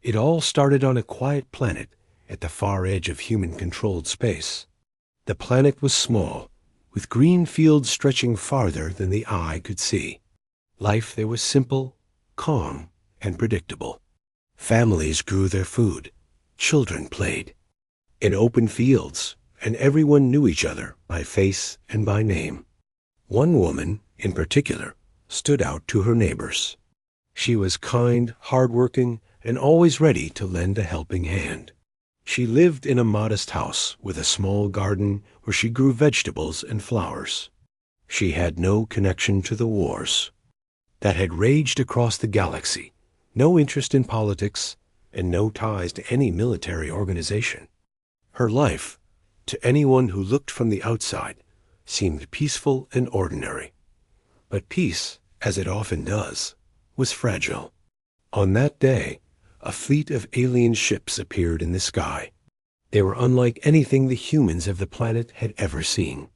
It all started on a quiet planet at the far edge of human-controlled space. The planet was small, with green fields stretching farther than the eye could see. Life there was simple, calm, and predictable. Families grew their food. Children played in open fields, and everyone knew each other by face and by name. One woman, in particular, stood out to her neighbors. She was kind, hardworking, and always ready to lend a helping hand. She lived in a modest house with a small garden where she grew vegetables and flowers. She had no connection to the wars that had raged across the galaxy, no interest in politics, and no ties to any military organization. Her life, to anyone who looked from the outside, seemed peaceful and ordinary. But peace, as it often does, was fragile. On that day, a fleet of alien ships appeared in the sky. They were unlike anything the humans of the planet had ever seen.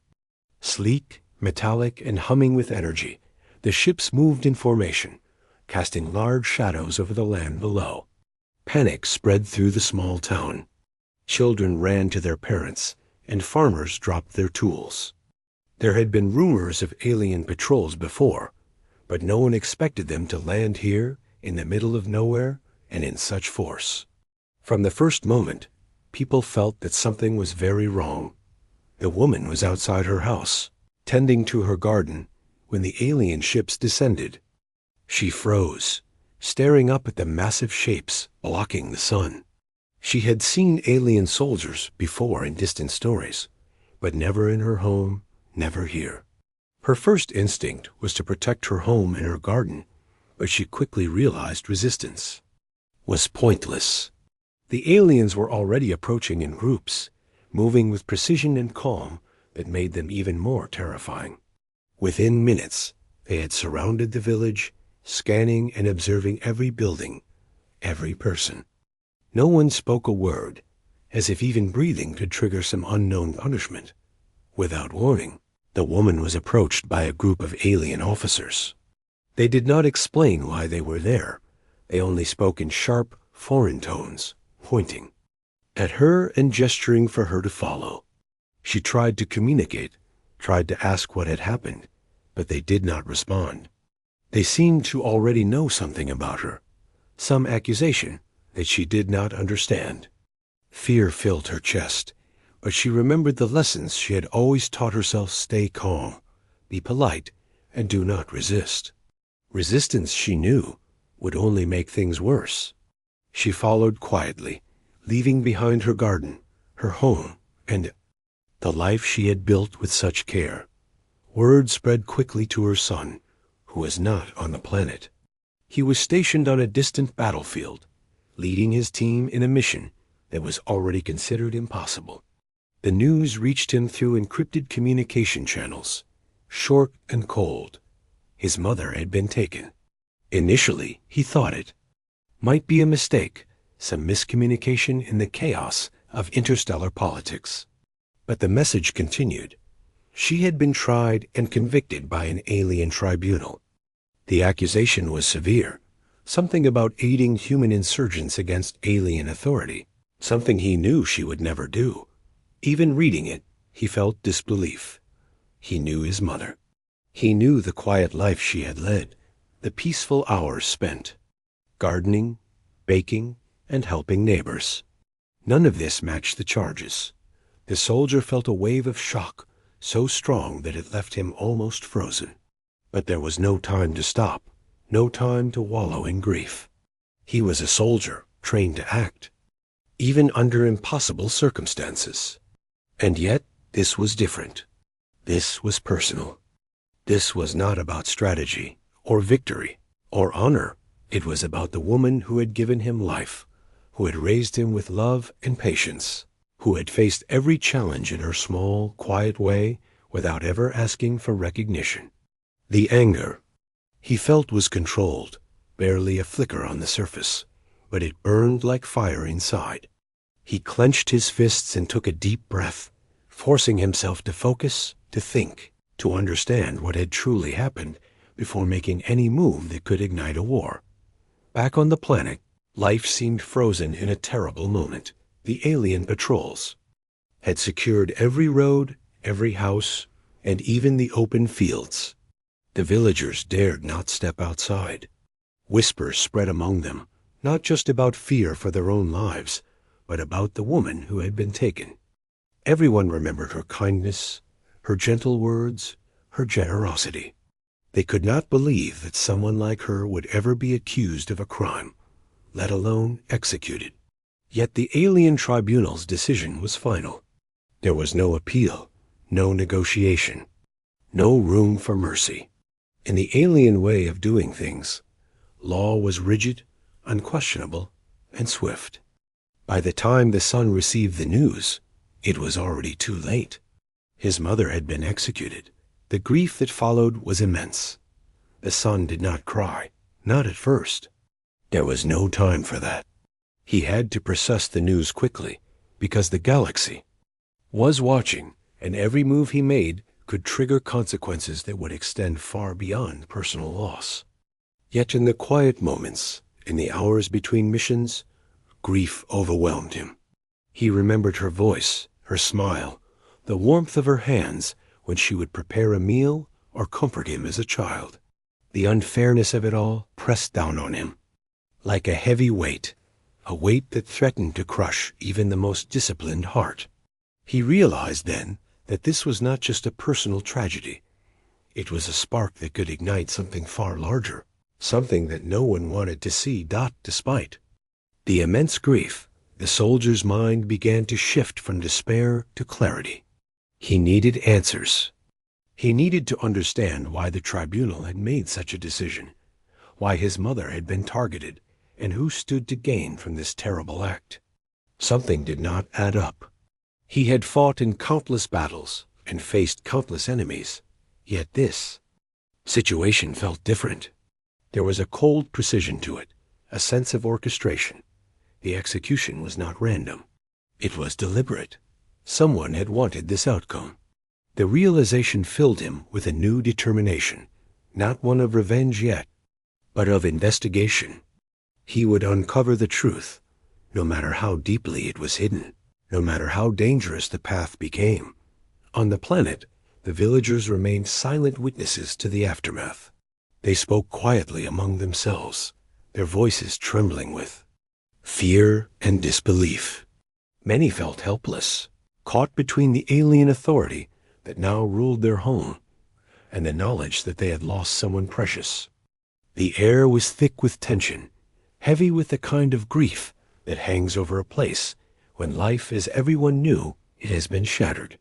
Sleek, metallic, and humming with energy, the ships moved in formation, casting large shadows over the land below. Panic spread through the small town. Children ran to their parents, and farmers dropped their tools. There had been rumors of alien patrols before, but no one expected them to land here in the middle of nowhere and in such force. From the first moment, people felt that something was very wrong. The woman was outside her house, tending to her garden, when the alien ships descended. She froze, staring up at the massive shapes blocking the sun. She had seen alien soldiers before in distant stories, but never in her home, never here. Her first instinct was to protect her home and her garden, but she quickly realized resistance was pointless. The aliens were already approaching in groups, moving with precision and calm that made them even more terrifying. Within minutes, they had surrounded the village, scanning and observing every building, every person. No one spoke a word, as if even breathing could trigger some unknown punishment. Without warning, the woman was approached by a group of alien officers. They did not explain why they were there. They only spoke in sharp, foreign tones, pointing at her and gesturing for her to follow. She tried to communicate, tried to ask what had happened, but they did not respond. They seemed to already know something about her, some accusation that she did not understand. Fear filled her chest, but she remembered the lessons she had always taught herself: stay calm, be polite, and do not resist. Resistance, she knew, would only make things worse. She followed quietly, leaving behind her garden, her home, and the life she had built with such care. Word spread quickly to her son, who was not on the planet. He was stationed on a distant battlefield, leading his team in a mission that was already considered impossible. The news reached him through encrypted communication channels, short and cold. His mother had been taken. Initially, he thought it might be a mistake, some miscommunication in the chaos of interstellar politics. But the message continued. She had been tried and convicted by an alien tribunal. The accusation was severe, something about aiding human insurgents against alien authority, something he knew she would never do. Even reading it, he felt disbelief. He knew his mother. He knew the quiet life she had led, the peaceful hours spent gardening, baking, and helping neighbors. None of this matched the charges. The soldier felt a wave of shock, so strong that it left him almost frozen. But there was no time to stop, no time to wallow in grief. He was a soldier, trained to act, even under impossible circumstances. And yet, this was different. This was personal. This was not about strategy, or victory, or honor. It was about the woman who had given him life, who had raised him with love and patience, who had faced every challenge in her small, quiet way without ever asking for recognition. The anger he felt was controlled, barely a flicker on the surface, but it burned like fire inside. He clenched his fists and took a deep breath, forcing himself to focus, to think, to understand what had truly happened before making any move that could ignite a war. Back on the planet, Life seemed frozen in a terrible moment. The alien patrols had secured every road, every house, and even the open fields. The villagers dared not step outside. Whispers spread among them, not just about fear for their own lives, but about the woman who had been taken. Everyone remembered her kindness, her gentle words, her generosity. They could not believe that someone like her would ever be accused of a crime, let alone executed. Yet the alien tribunal's decision was final. There was no appeal, no negotiation, no room for mercy. In the alien way of doing things, law was rigid, unquestionable, and swift. By the time the son received the news, it was already too late. His mother had been executed. The grief that followed was immense. The son did not cry, not at first. There was no time for that. He had to process the news quickly, because the galaxy was watching, and every move he made could trigger consequences that would extend far beyond personal loss. Yet in the quiet moments, in the hours between missions, grief overwhelmed him. He remembered her voice, her smile, the warmth of her hands when she would prepare a meal or comfort him as a child. The unfairness of it all pressed down on him, like a heavy weight, a weight that threatened to crush even the most disciplined heart. He realized then that this was not just a personal tragedy. It was a spark that could ignite something far larger, something that no one wanted to see despite the immense grief. The soldier's mind began to shift from despair to clarity. He needed answers. He needed to understand why the tribunal had made such a decision, why his mother had been targeted, and who stood to gain from this terrible act. Something did not add up. He had fought in countless battles and faced countless enemies, yet this situation felt different. There was a cold precision to it, a sense of orchestration. The execution was not random. It was deliberate. Someone had wanted this outcome. The realization filled him with a new determination, not one of revenge yet, but of investigation. He would uncover the truth, no matter how deeply it was hidden, no matter how dangerous the path became. On the planet, the villagers remained silent witnesses to the aftermath. They spoke quietly among themselves, their voices trembling with fear and disbelief. Many felt helpless, caught between the alien authority that now ruled their home and the knowledge that they had lost someone precious. The air was thick with tension, heavy with the kind of grief that hangs over a place when life as everyone knew it has been shattered.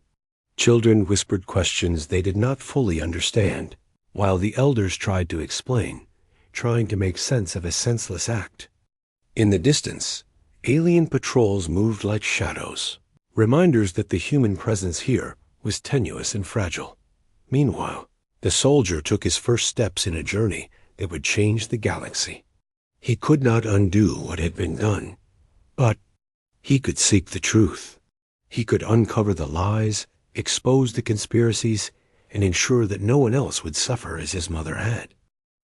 Children whispered questions they did not fully understand, while the elders tried to explain, trying to make sense of a senseless act. In the distance, alien patrols moved like shadows, reminders that the human presence here was tenuous and fragile. Meanwhile, the soldier took his first steps in a journey that would change the galaxy. He could not undo what had been done, but he could seek the truth. He could uncover the lies, expose the conspiracies, and ensure that no one else would suffer as his mother had.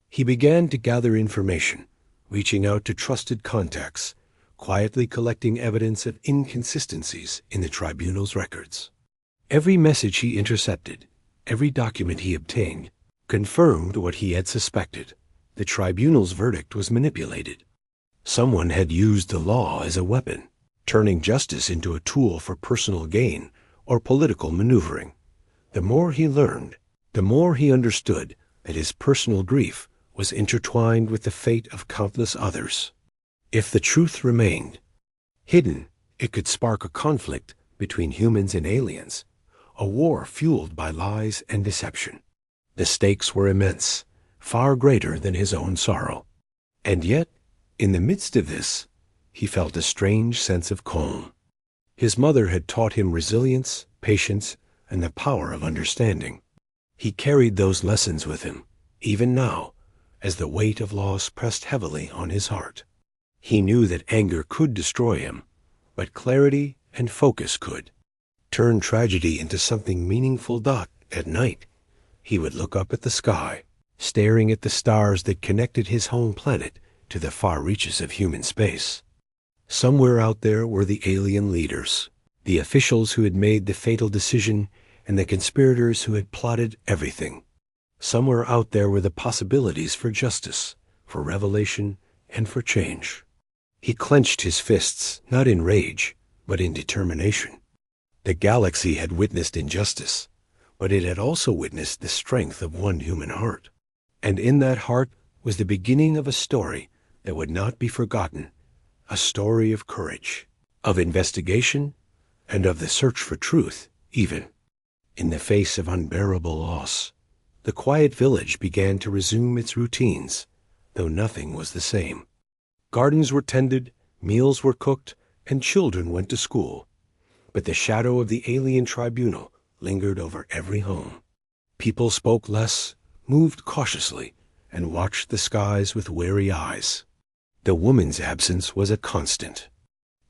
He began to gather information, reaching out to trusted contacts, quietly collecting evidence of inconsistencies in the tribunal's records. Every message he intercepted, every document he obtained, confirmed what he had suspected. The tribunal's verdict was manipulated. Someone had used the law as a weapon, turning justice into a tool for personal gain or political maneuvering. The more he learned, the more he understood that his personal grief was intertwined with the fate of countless others. If the truth remained hidden, it could spark a conflict between humans and aliens, a war fueled by lies and deception. The stakes were immense, far greater than his own sorrow. And yet, in the midst of this, he felt a strange sense of calm. His mother had taught him resilience, patience, and the power of understanding. He carried those lessons with him, even now, as the weight of loss pressed heavily on his heart. He knew that anger could destroy him, but clarity and focus could turn tragedy into something meaningful. At night, he would look up at the sky, staring at the stars that connected his home planet to the far reaches of human space. Somewhere out there were the alien leaders, the officials who had made the fatal decision, and the conspirators who had plotted everything. Somewhere out there were the possibilities for justice, for revelation, and for change. He clenched his fists, not in rage, but in determination. The galaxy had witnessed injustice, but it had also witnessed the strength of one human heart. And in that heart was the beginning of a story that would not be forgotten, a story of courage, of investigation, and of the search for truth, even. In the face of unbearable loss, the quiet village began to resume its routines, though nothing was the same. Gardens were tended, meals were cooked, and children went to school. But the shadow of the alien tribunal lingered over every home. People spoke less, moved cautiously, and watched the skies with wary eyes. The woman's absence was a constant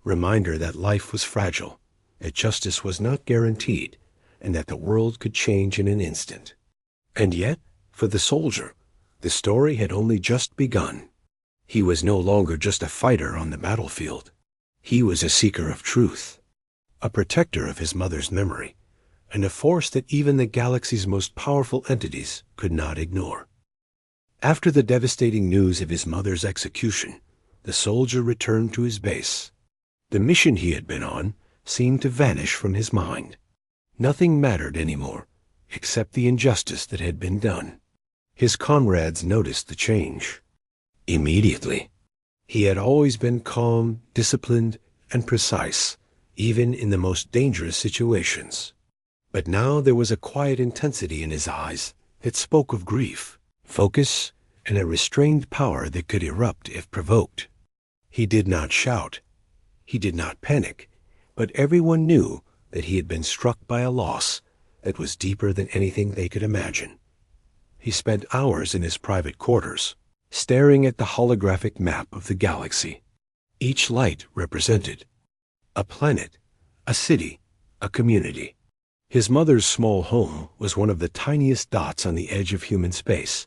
reminder that life was fragile, that justice was not guaranteed, and that the world could change in an instant. And yet, for the soldier, the story had only just begun. He was no longer just a fighter on the battlefield. He was a seeker of truth, a protector of his mother's memory, and a force that even the galaxy's most powerful entities could not ignore. After the devastating news of his mother's execution, the soldier returned to his base. The mission he had been on seemed to vanish from his mind. Nothing mattered anymore, except the injustice that had been done. His comrades noticed the change. Immediately. He had always been calm, disciplined, and precise, even in the most dangerous situations. But now there was a quiet intensity in his eyes that spoke of grief, focus, and a restrained power that could erupt if provoked. He did not shout. He did not panic, but everyone knew that he had been struck by a loss that was deeper than anything they could imagine. He spent hours in his private quarters, staring at the holographic map of the galaxy. Each light represented a planet, a city, a community. His mother's small home was one of the tiniest dots on the edge of human space,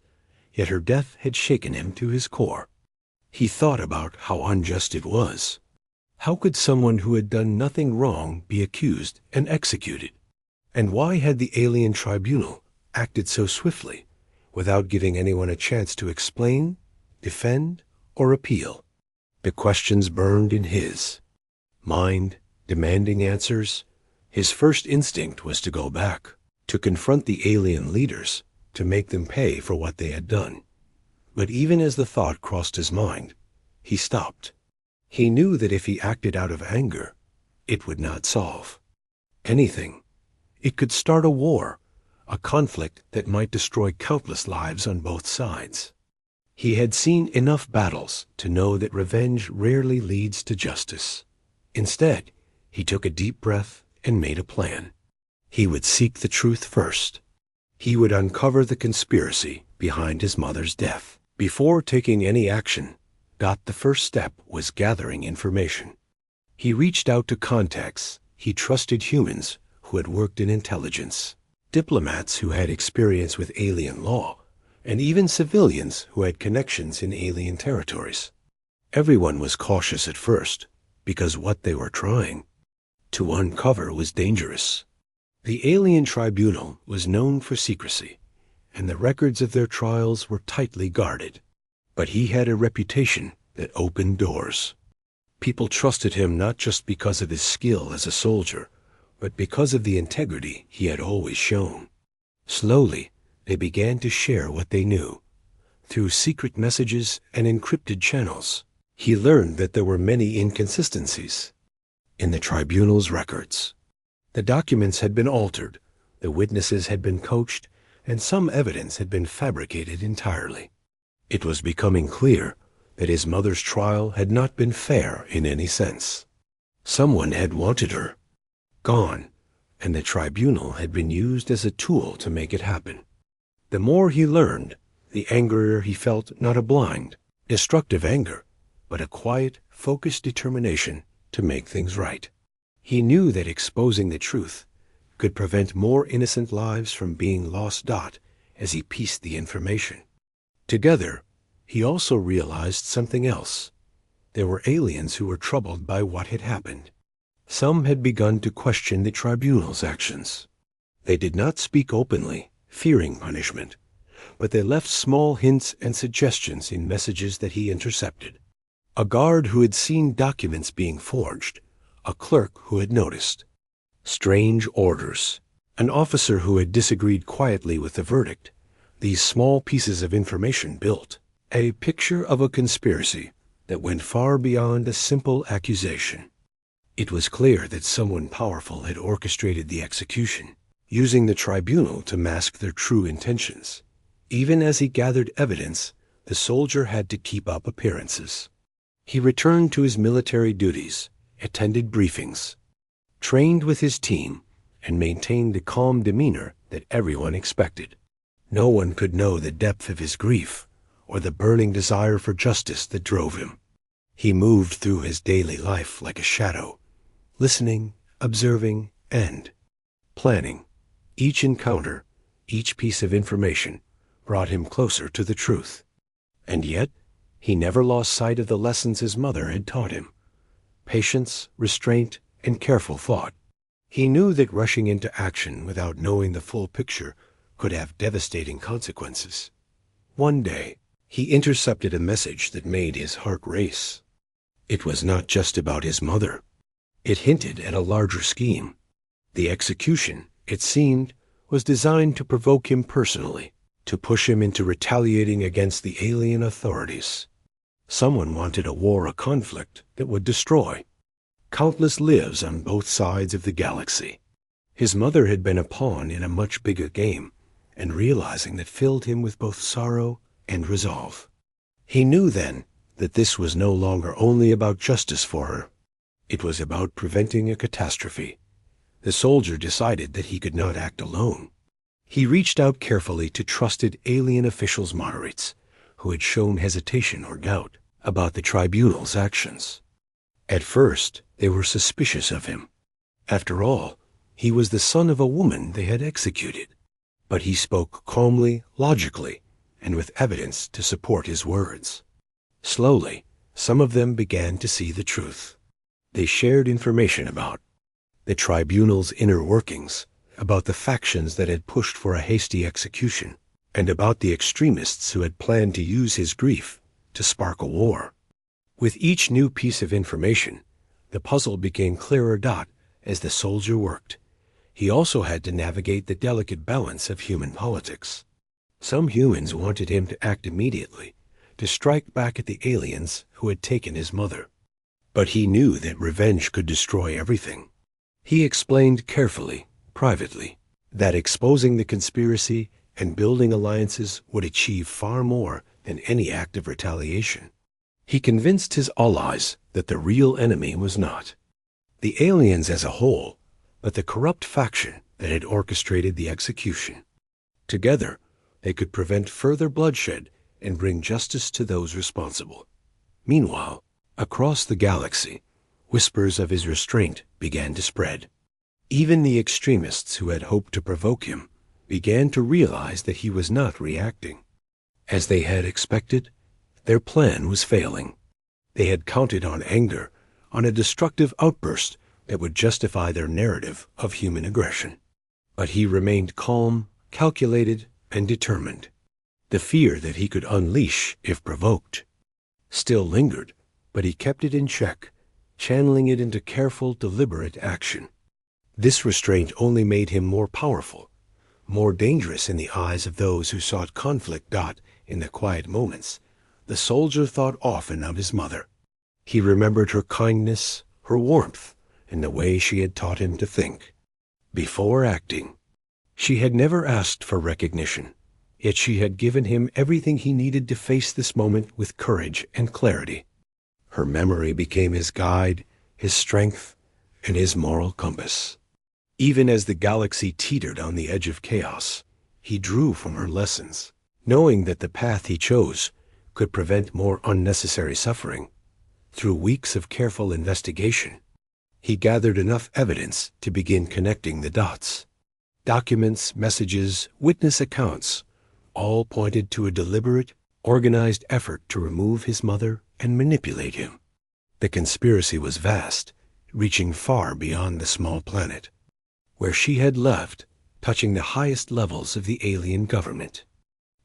yet her death had shaken him to his core. He thought about how unjust it was. How could someone who had done nothing wrong be accused and executed? And why had the alien tribunal acted so swiftly, without giving anyone a chance to explain, defend, or appeal? The questions burned in his mind, demanding answers. His first instinct was to go back, to confront the alien leaders, to make them pay for what they had done. But even as the thought crossed his mind, he stopped. He knew that if he acted out of anger, it would not solve anything. It could start a war, a conflict that might destroy countless lives on both sides. He had seen enough battles to know that revenge rarely leads to justice. Instead, he took a deep breath and made a plan. He would seek the truth first. He would uncover the conspiracy behind his mother's death. Before taking any action, the first step was gathering information. He reached out to contacts he trusted, humans who had worked in intelligence, diplomats who had experience with alien law, and even civilians who had connections in alien territories. Everyone was cautious at first, because what they were trying to uncover was dangerous. The alien tribunal was known for secrecy, and the records of their trials were tightly guarded. But he had a reputation that opened doors. People trusted him not just because of his skill as a soldier, but because of the integrity he had always shown. Slowly, they began to share what they knew. Through secret messages and encrypted channels, he learned that there were many inconsistencies in the tribunal's records. The documents had been altered, the witnesses had been coached, and some evidence had been fabricated entirely. It was becoming clear that his mother's trial had not been fair in any sense. Someone had wanted her gone, and the tribunal had been used as a tool to make it happen. The more he learned, the angrier he felt, not a blind, destructive anger, but a quiet, focused determination to make things right. He knew that exposing the truth could prevent more innocent lives from being lost. As he pieced the information together, He also realized something else. There were aliens who were troubled by what had happened. Some had begun to question the tribunal's actions. They did not speak openly, fearing punishment, but they left small hints and suggestions in messages that he intercepted. A guard who had seen documents being forged, a clerk who had noticed strange orders, an officer who had disagreed quietly with the verdict. These small pieces of information built a picture of a conspiracy that went far beyond a simple accusation. It was clear that someone powerful had orchestrated the execution, using the tribunal to mask their true intentions. Even as he gathered evidence, the soldier had to keep up appearances. He returned to his military duties, attended briefings, trained with his team, and maintained the calm demeanor that everyone expected. No one could know the depth of his grief or the burning desire for justice that drove him. He moved through his daily life like a shadow, listening, observing, and planning. Each encounter, each piece of information brought him closer to the truth. And yet, he never lost sight of the lessons his mother had taught him: patience, restraint, and careful thought. He knew that rushing into action without knowing the full picture could have devastating consequences. One day, he intercepted a message that made his heart race. It was not just about his mother. It hinted at a larger scheme. The execution, it seemed, was designed to provoke him personally, to push him into retaliating against the alien authorities. Someone wanted a war, a conflict that would destroy countless lives on both sides of the galaxy. His mother had been a pawn in a much bigger game, and realizing that filled him with both sorrow and resolve. He knew then that this was no longer only about justice for her. It was about preventing a catastrophe. The soldier decided that he could not act alone. He reached out carefully to trusted alien officials, moderates, who had shown hesitation or doubt about the tribunal's actions. At first, they were suspicious of him. After all, he was the son of a woman they had executed. But he spoke calmly, logically, and with evidence to support his words. Slowly, some of them began to see the truth. They shared information about the tribunal's inner workings, about the factions that had pushed for a hasty execution, and about the extremists who had planned to use his grief to spark a war. With each new piece of information, the puzzle became clearer as the soldier worked. He also had to navigate the delicate balance of human politics. Some humans wanted him to act immediately, to strike back at the aliens who had taken his mother. But he knew that revenge could destroy everything. He explained carefully, privately, that exposing the conspiracy and building alliances would achieve far more than any act of retaliation. He convinced his allies that the real enemy was not the aliens as a whole, but the corrupt faction that had orchestrated the execution. Together, they could prevent further bloodshed and bring justice to those responsible. Meanwhile, across the galaxy, whispers of his restraint began to spread. Even the extremists who had hoped to provoke him began to realize that he was not reacting. As they had expected, their plan was failing. They had counted on anger, on a destructive outburst that would justify their narrative of human aggression. But he remained calm, calculated, and determined. The fear that he could unleash if provoked still lingered, but he kept it in check, channeling it into careful, deliberate action. This restraint only made him more powerful, more dangerous in the eyes of those who sought conflict. In the quiet moments, the soldier thought often of his mother. He remembered her kindness, her warmth, and the way she had taught him to think before acting. She had never asked for recognition, yet she had given him everything he needed to face this moment with courage and clarity. Her memory became his guide, his strength, and his moral compass. Even as the galaxy teetered on the edge of chaos, he drew from her lessons, knowing that the path he chose could prevent more unnecessary suffering. Through weeks of careful investigation, he gathered enough evidence to begin connecting the dots. Documents, messages, witness accounts, all pointed to a deliberate, organized effort to remove his mother and manipulate him. The conspiracy was vast, reaching far beyond the small planet, where she had left, touching the highest levels of the alien government.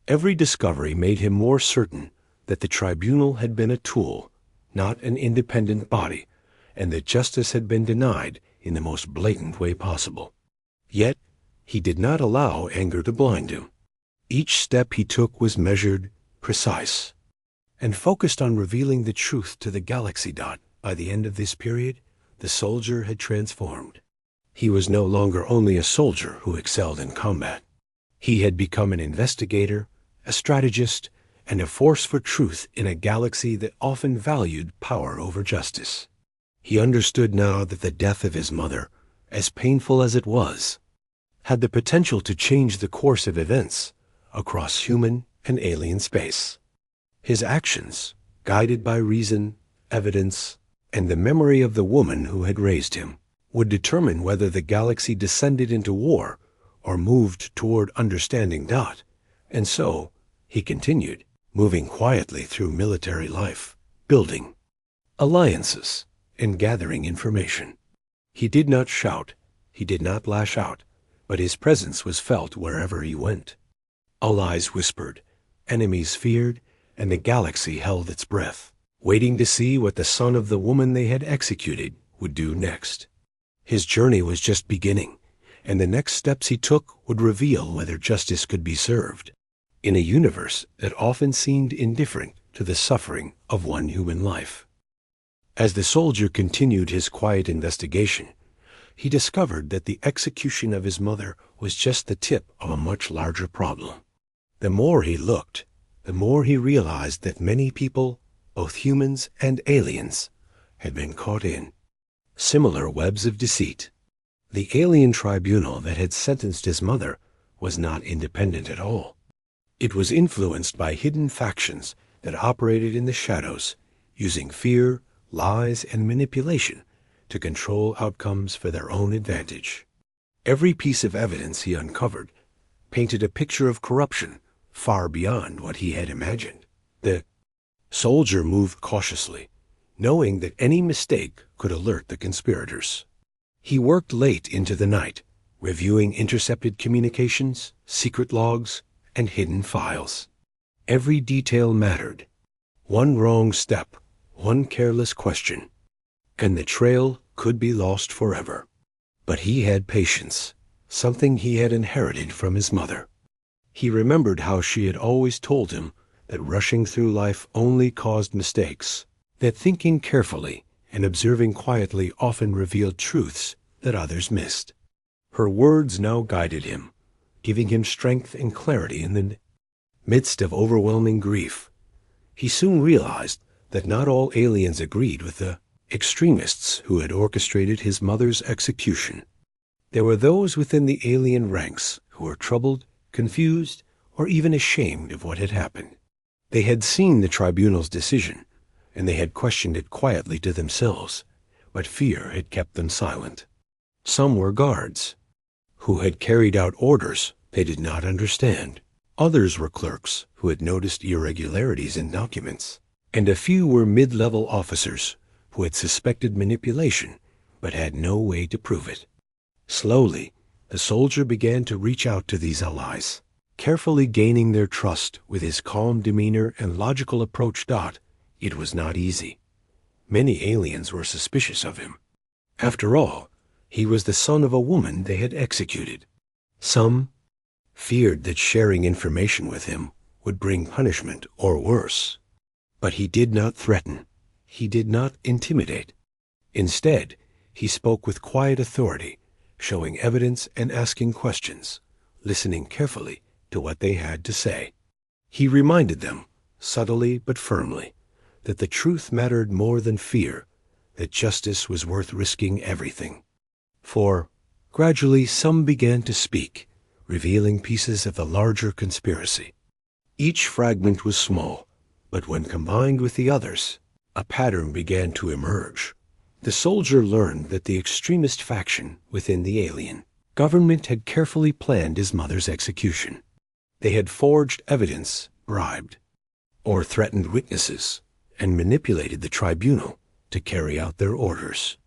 Every discovery made him more certain that the tribunal had been a tool, not an independent body, and that justice had been denied in the most blatant way possible. Yet, he did not allow anger to blind him. Each step he took was measured, precise, and focused on revealing the truth to the galaxy. By the end of this period, the soldier had transformed. He was no longer only a soldier who excelled in combat. He had become an investigator, a strategist, and a force for truth in a galaxy that often valued power over justice. He understood now that the death of his mother, as painful as it was, had the potential to change the course of events across human and alien space. His actions, guided by reason, evidence, and the memory of the woman who had raised him, would determine whether the galaxy descended into war or moved toward understanding. And so, he continued, moving quietly through military life, building alliances and gathering information. He did not shout, he did not lash out, but his presence was felt wherever he went. Allies whispered, enemies feared, and the galaxy held its breath, waiting to see what the son of the woman they had executed would do next. His journey was just beginning, and the next steps he took would reveal whether justice could be served in a universe that often seemed indifferent to the suffering of one human life. As the soldier continued his quiet investigation, he discovered that the execution of his mother was just the tip of a much larger problem. The more he looked, the more he realized that many people, both humans and aliens, had been caught in similar webs of deceit. The alien tribunal that had sentenced his mother was not independent at all. It was influenced by hidden factions that operated in the shadows, using fear, lies, and manipulation to control outcomes for their own advantage. Every piece of evidence he uncovered painted a picture of corruption far beyond what he had imagined. The soldier moved cautiously, knowing that any mistake could alert the conspirators. He worked late into the night, reviewing intercepted communications, secret logs, and hidden files. Every detail mattered. One wrong step, one careless question, and the trail could be lost forever. But he had patience, something he had inherited from his mother. He remembered how she had always told him that rushing through life only caused mistakes, that thinking carefully and observing quietly often revealed truths that others missed. Her words now guided him, giving him strength and clarity in the midst of overwhelming grief. He soon realized that not all aliens agreed with the extremists who had orchestrated his mother's execution. There were those within the alien ranks who were troubled, confused, or even ashamed of what had happened. They had seen the tribunal's decision, and they had questioned it quietly to themselves, but fear had kept them silent. Some were guards, who had carried out orders they did not understand. Others were clerks who had noticed irregularities in documents, and a few were mid-level officers who had suspected manipulation but had no way to prove it. Slowly, the soldier began to reach out to these allies, carefully gaining their trust with his calm demeanor and logical approach. It was not easy. Many aliens were suspicious of him. After all, he was the son of a woman they had executed. Some feared that sharing information with him would bring punishment or worse. But he did not threaten. He did not intimidate. Instead, he spoke with quiet authority, showing evidence and asking questions, listening carefully to what they had to say. He reminded them, subtly but firmly, that the truth mattered more than fear, that justice was worth risking everything. For, gradually, some began to speak, revealing pieces of the larger conspiracy. Each fragment was small, but when combined with the others, a pattern began to emerge. The soldier learned that the extremist faction within the alien government had carefully planned his mother's execution. They had forged evidence, bribed, or threatened witnesses, and manipulated the tribunal to carry out their orders.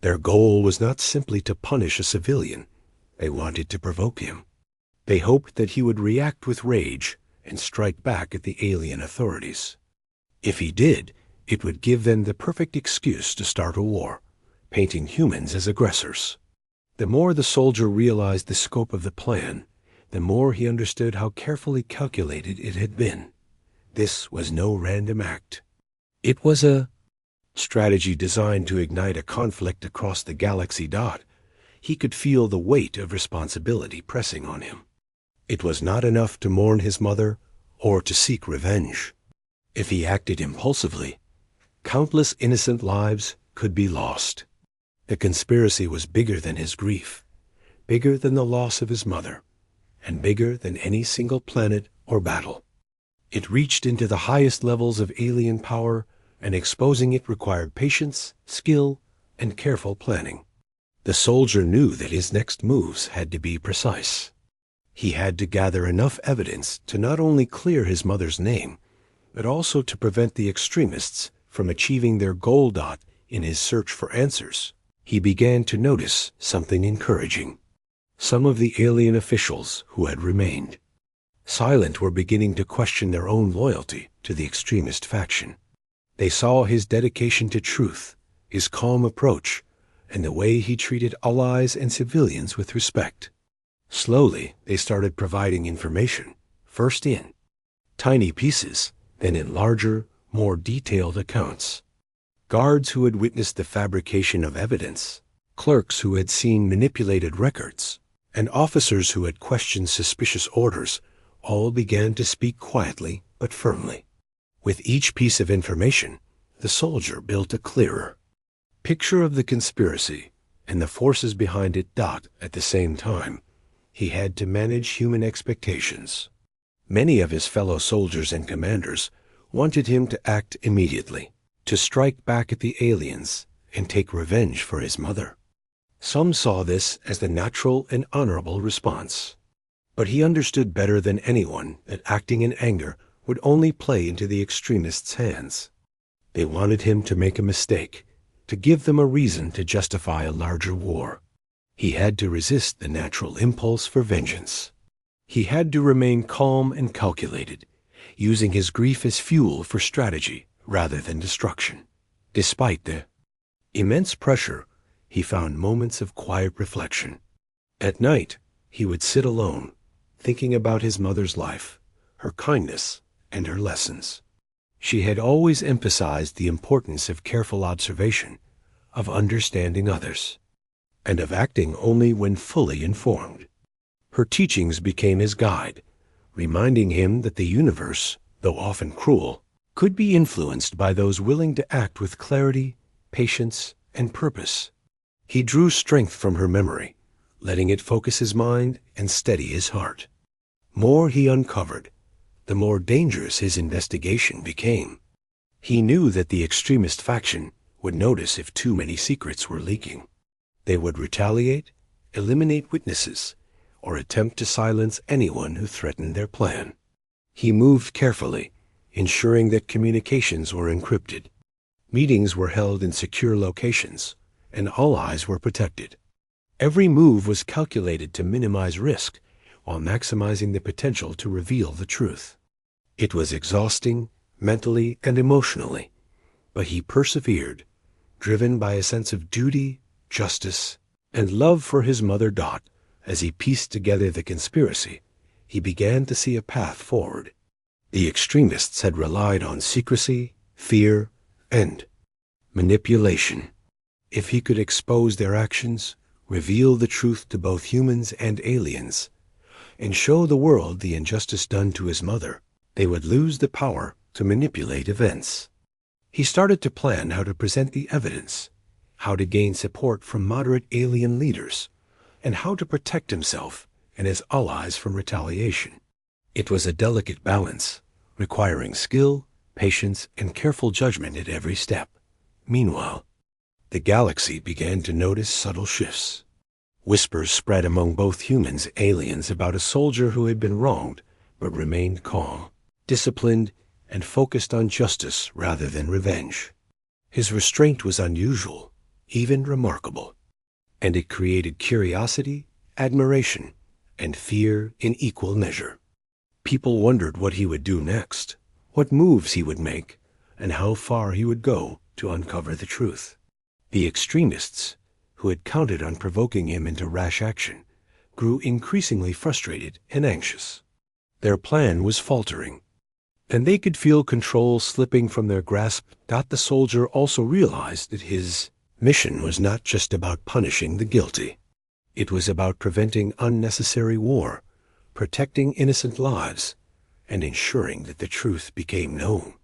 Their goal was not simply to punish a civilian. They wanted to provoke him. They hoped that he would react with rage and strike back at the alien authorities. If he did, it would give them the perfect excuse to start a war, painting humans as aggressors. The more the soldier realized the scope of the plan, the more he understood how carefully calculated it had been. This was no random act. It was a strategy designed to ignite a conflict across the galaxy. He could feel the weight of responsibility pressing on him. It was not enough to mourn his mother or to seek revenge. If he acted impulsively, countless innocent lives could be lost. The conspiracy was bigger than his grief, bigger than the loss of his mother, and bigger than any single planet or battle. It reached into the highest levels of alien power, and exposing it required patience, skill, and careful planning. The soldier knew that his next moves had to be precise. He had to gather enough evidence to not only clear his mother's name, but also to prevent the extremists from achieving their goal. In his search for answers, he began to notice something encouraging. Some of the alien officials who had remained silent were beginning to question their own loyalty to the extremist faction. They saw his dedication to truth, his calm approach, and the way he treated allies and civilians with respect. Slowly, they started providing information, first in tiny pieces, then in larger, more detailed accounts. Guards who had witnessed the fabrication of evidence, clerks who had seen manipulated records, and officers who had questioned suspicious orders all began to speak quietly but firmly. With each piece of information, the soldier built a clearer picture of the conspiracy and the forces behind it. At the same time, he had to manage human expectations. Many of his fellow soldiers and commanders wanted him to act immediately, to strike back at the aliens and take revenge for his mother. Some saw this as the natural and honorable response. But he understood better than anyone that acting in anger would only play into the extremists' hands. They wanted him to make a mistake, to give them a reason to justify a larger war. He had to resist the natural impulse for vengeance. He had to remain calm and calculated, using his grief as fuel for strategy rather than destruction. Despite the immense pressure, he found moments of quiet reflection. At night, he would sit alone, thinking about his mother's life, her kindness, and her lessons. She had always emphasized the importance of careful observation, of understanding others, and of acting only when fully informed. Her teachings became his guide, reminding him that the universe, though often cruel, could be influenced by those willing to act with clarity, patience, and purpose. He drew strength from her memory, letting it focus his mind and steady his heart. More he uncovered, the more dangerous his investigation became. He knew that the extremist faction would notice if too many secrets were leaking. They would retaliate, eliminate witnesses, or attempt to silence anyone who threatened their plan. He moved carefully, ensuring that communications were encrypted. Meetings were held in secure locations, and all eyes were protected. Every move was calculated to minimize risk while maximizing the potential to reveal the truth. It was exhausting, mentally and emotionally, but he persevered, driven by a sense of duty, justice, and love for his mother. As he pieced together the conspiracy, he began to see a path forward. The extremists had relied on secrecy, fear, and manipulation. If he could expose their actions, reveal the truth to both humans and aliens, and show the world the injustice done to his mother, they would lose the power to manipulate events. He started to plan how to present the evidence, how to gain support from moderate alien leaders, and how to protect himself and his allies from retaliation. It was a delicate balance, requiring skill, patience, and careful judgment at every step. Meanwhile, the galaxy began to notice subtle shifts. Whispers spread among both humans and aliens about a soldier who had been wronged but remained calm, disciplined, and focused on justice rather than revenge. His restraint was unusual, even remarkable, and it created curiosity, admiration, and fear in equal measure. People wondered what he would do next, what moves he would make, and how far he would go to uncover the truth. The extremists, who had counted on provoking him into rash action, grew increasingly frustrated and anxious. Their plan was faltering, and they could feel control slipping from their grasp. The soldier also realized that his mission was not just about punishing the guilty. It was about preventing unnecessary war, protecting innocent lives, and ensuring that the truth became known.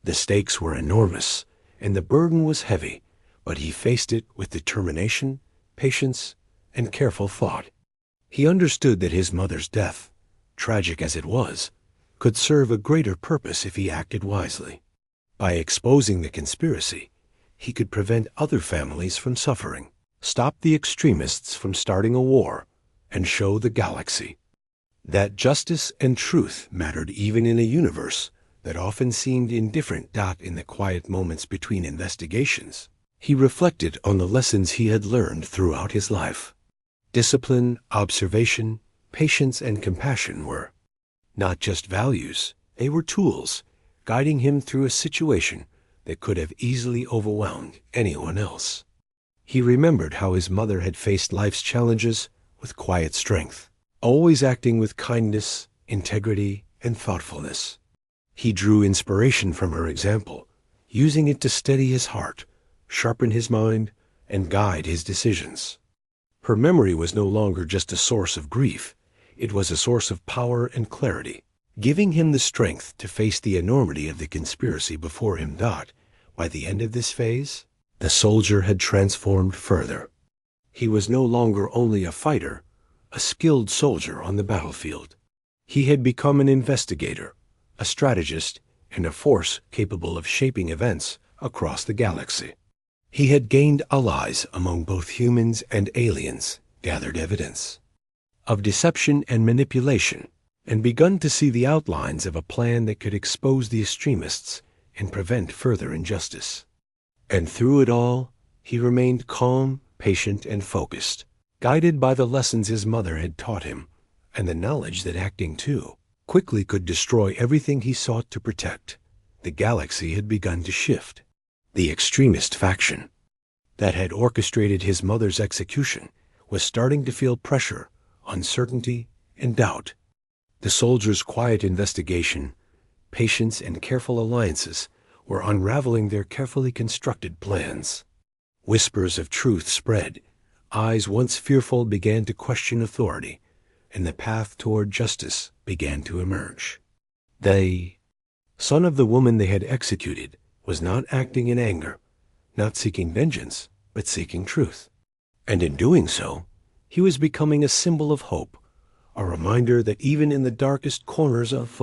The stakes were enormous, and the burden was heavy, but he faced it with determination, patience, and careful thought. He understood that his mother's death, tragic as it was, could serve a greater purpose if he acted wisely. By exposing the conspiracy, he could prevent other families from suffering, stop the extremists from starting a war, and show the galaxy that justice and truth mattered even in a universe that often seemed indifferent. In the quiet moments between investigations, he reflected on the lessons he had learned throughout his life. Discipline, observation, patience, and compassion were not just values, they were tools, guiding him through a situation that could have easily overwhelmed anyone else. He remembered how his mother had faced life's challenges with quiet strength, always acting with kindness, integrity, and thoughtfulness. He drew inspiration from her example, using it to steady his heart, sharpen his mind, and guide his decisions. Her memory was no longer just a source of grief, it was a source of power and clarity, giving him the strength to face the enormity of the conspiracy before him. By the end of this phase, the soldier had transformed further. He was no longer only a fighter, a skilled soldier on the battlefield. He had become an investigator, a strategist, and a force capable of shaping events across the galaxy. He had gained allies among both humans and aliens, gathered evidence of deception and manipulation, and begun to see the outlines of a plan that could expose the extremists and prevent further injustice. And through it all, he remained calm, patient, and focused, guided by the lessons his mother had taught him, and the knowledge that acting too quickly could destroy everything he sought to protect. The galaxy had begun to shift. The extremist faction that had orchestrated his mother's execution was starting to feel pressure, uncertainty, and doubt. The soldier's quiet investigation, patience, and careful alliances were unraveling their carefully constructed plans. Whispers of truth spread, eyes once fearful began to question authority, and the path toward justice began to emerge. The son of the woman they had executed was not acting in anger, not seeking vengeance, but seeking truth. And in doing so, he was becoming a symbol of hope, a reminder that even in the darkest corners of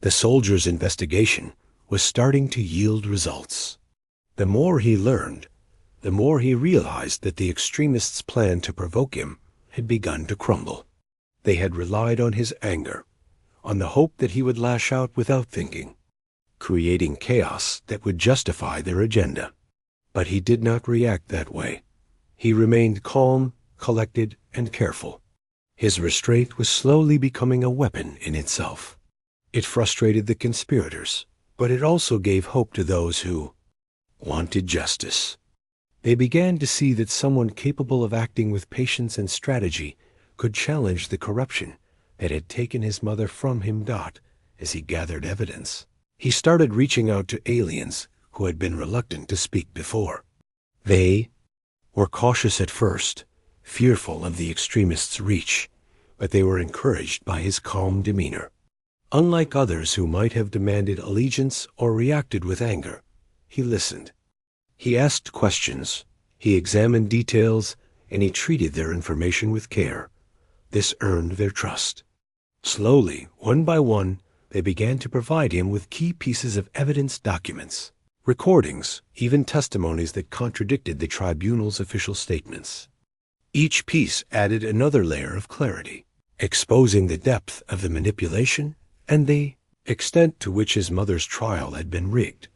the soldier's investigation was starting to yield results. The more he learned, the more he realized that the extremists' plan to provoke him had begun to crumble. They had relied on his anger, on the hope that he would lash out without thinking, creating chaos that would justify their agenda. But he did not react that way. He remained calm, collected, and careful. His restraint was slowly becoming a weapon in itself. It frustrated the conspirators, but it also gave hope to those who wanted justice. They began to see that someone capable of acting with patience and strategy could challenge the corruption that had taken his mother from him. As he gathered evidence, he started reaching out to aliens who had been reluctant to speak before. They were cautious at first, fearful of the extremists' reach, but they were encouraged by his calm demeanor. Unlike others who might have demanded allegiance or reacted with anger, he listened. He asked questions, he examined details, and he treated their information with care. This earned their trust. Slowly, one by one, they began to provide him with key pieces of evidence, documents, recordings, even testimonies that contradicted the tribunal's official statements. Each piece added another layer of clarity, exposing the depth of the manipulation and the extent to which his mother's trial had been rigged,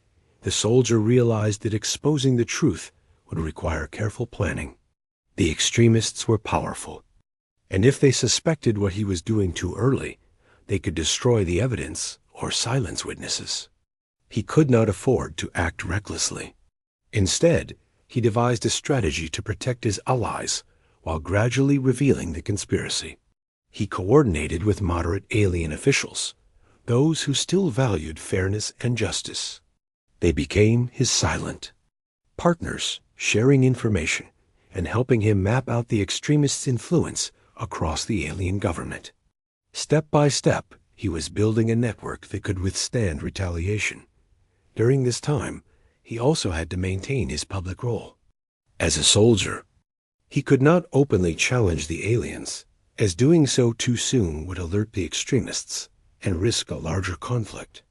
the soldier realized that exposing the truth would require careful planning. The extremists were powerful, and if they suspected what he was doing too early, they could destroy the evidence or silence witnesses. He could not afford to act recklessly. Instead, he devised a strategy to protect his allies while gradually revealing the conspiracy. He coordinated with moderate alien officials, those who still valued fairness and justice. They became his silent partners, sharing information and helping him map out the extremists' influence across the alien government. Step by step, he was building a network that could withstand retaliation. During this time, he also had to maintain his public role. As a soldier, he could not openly challenge the aliens, as doing so too soon would alert the extremists and risk a larger conflict.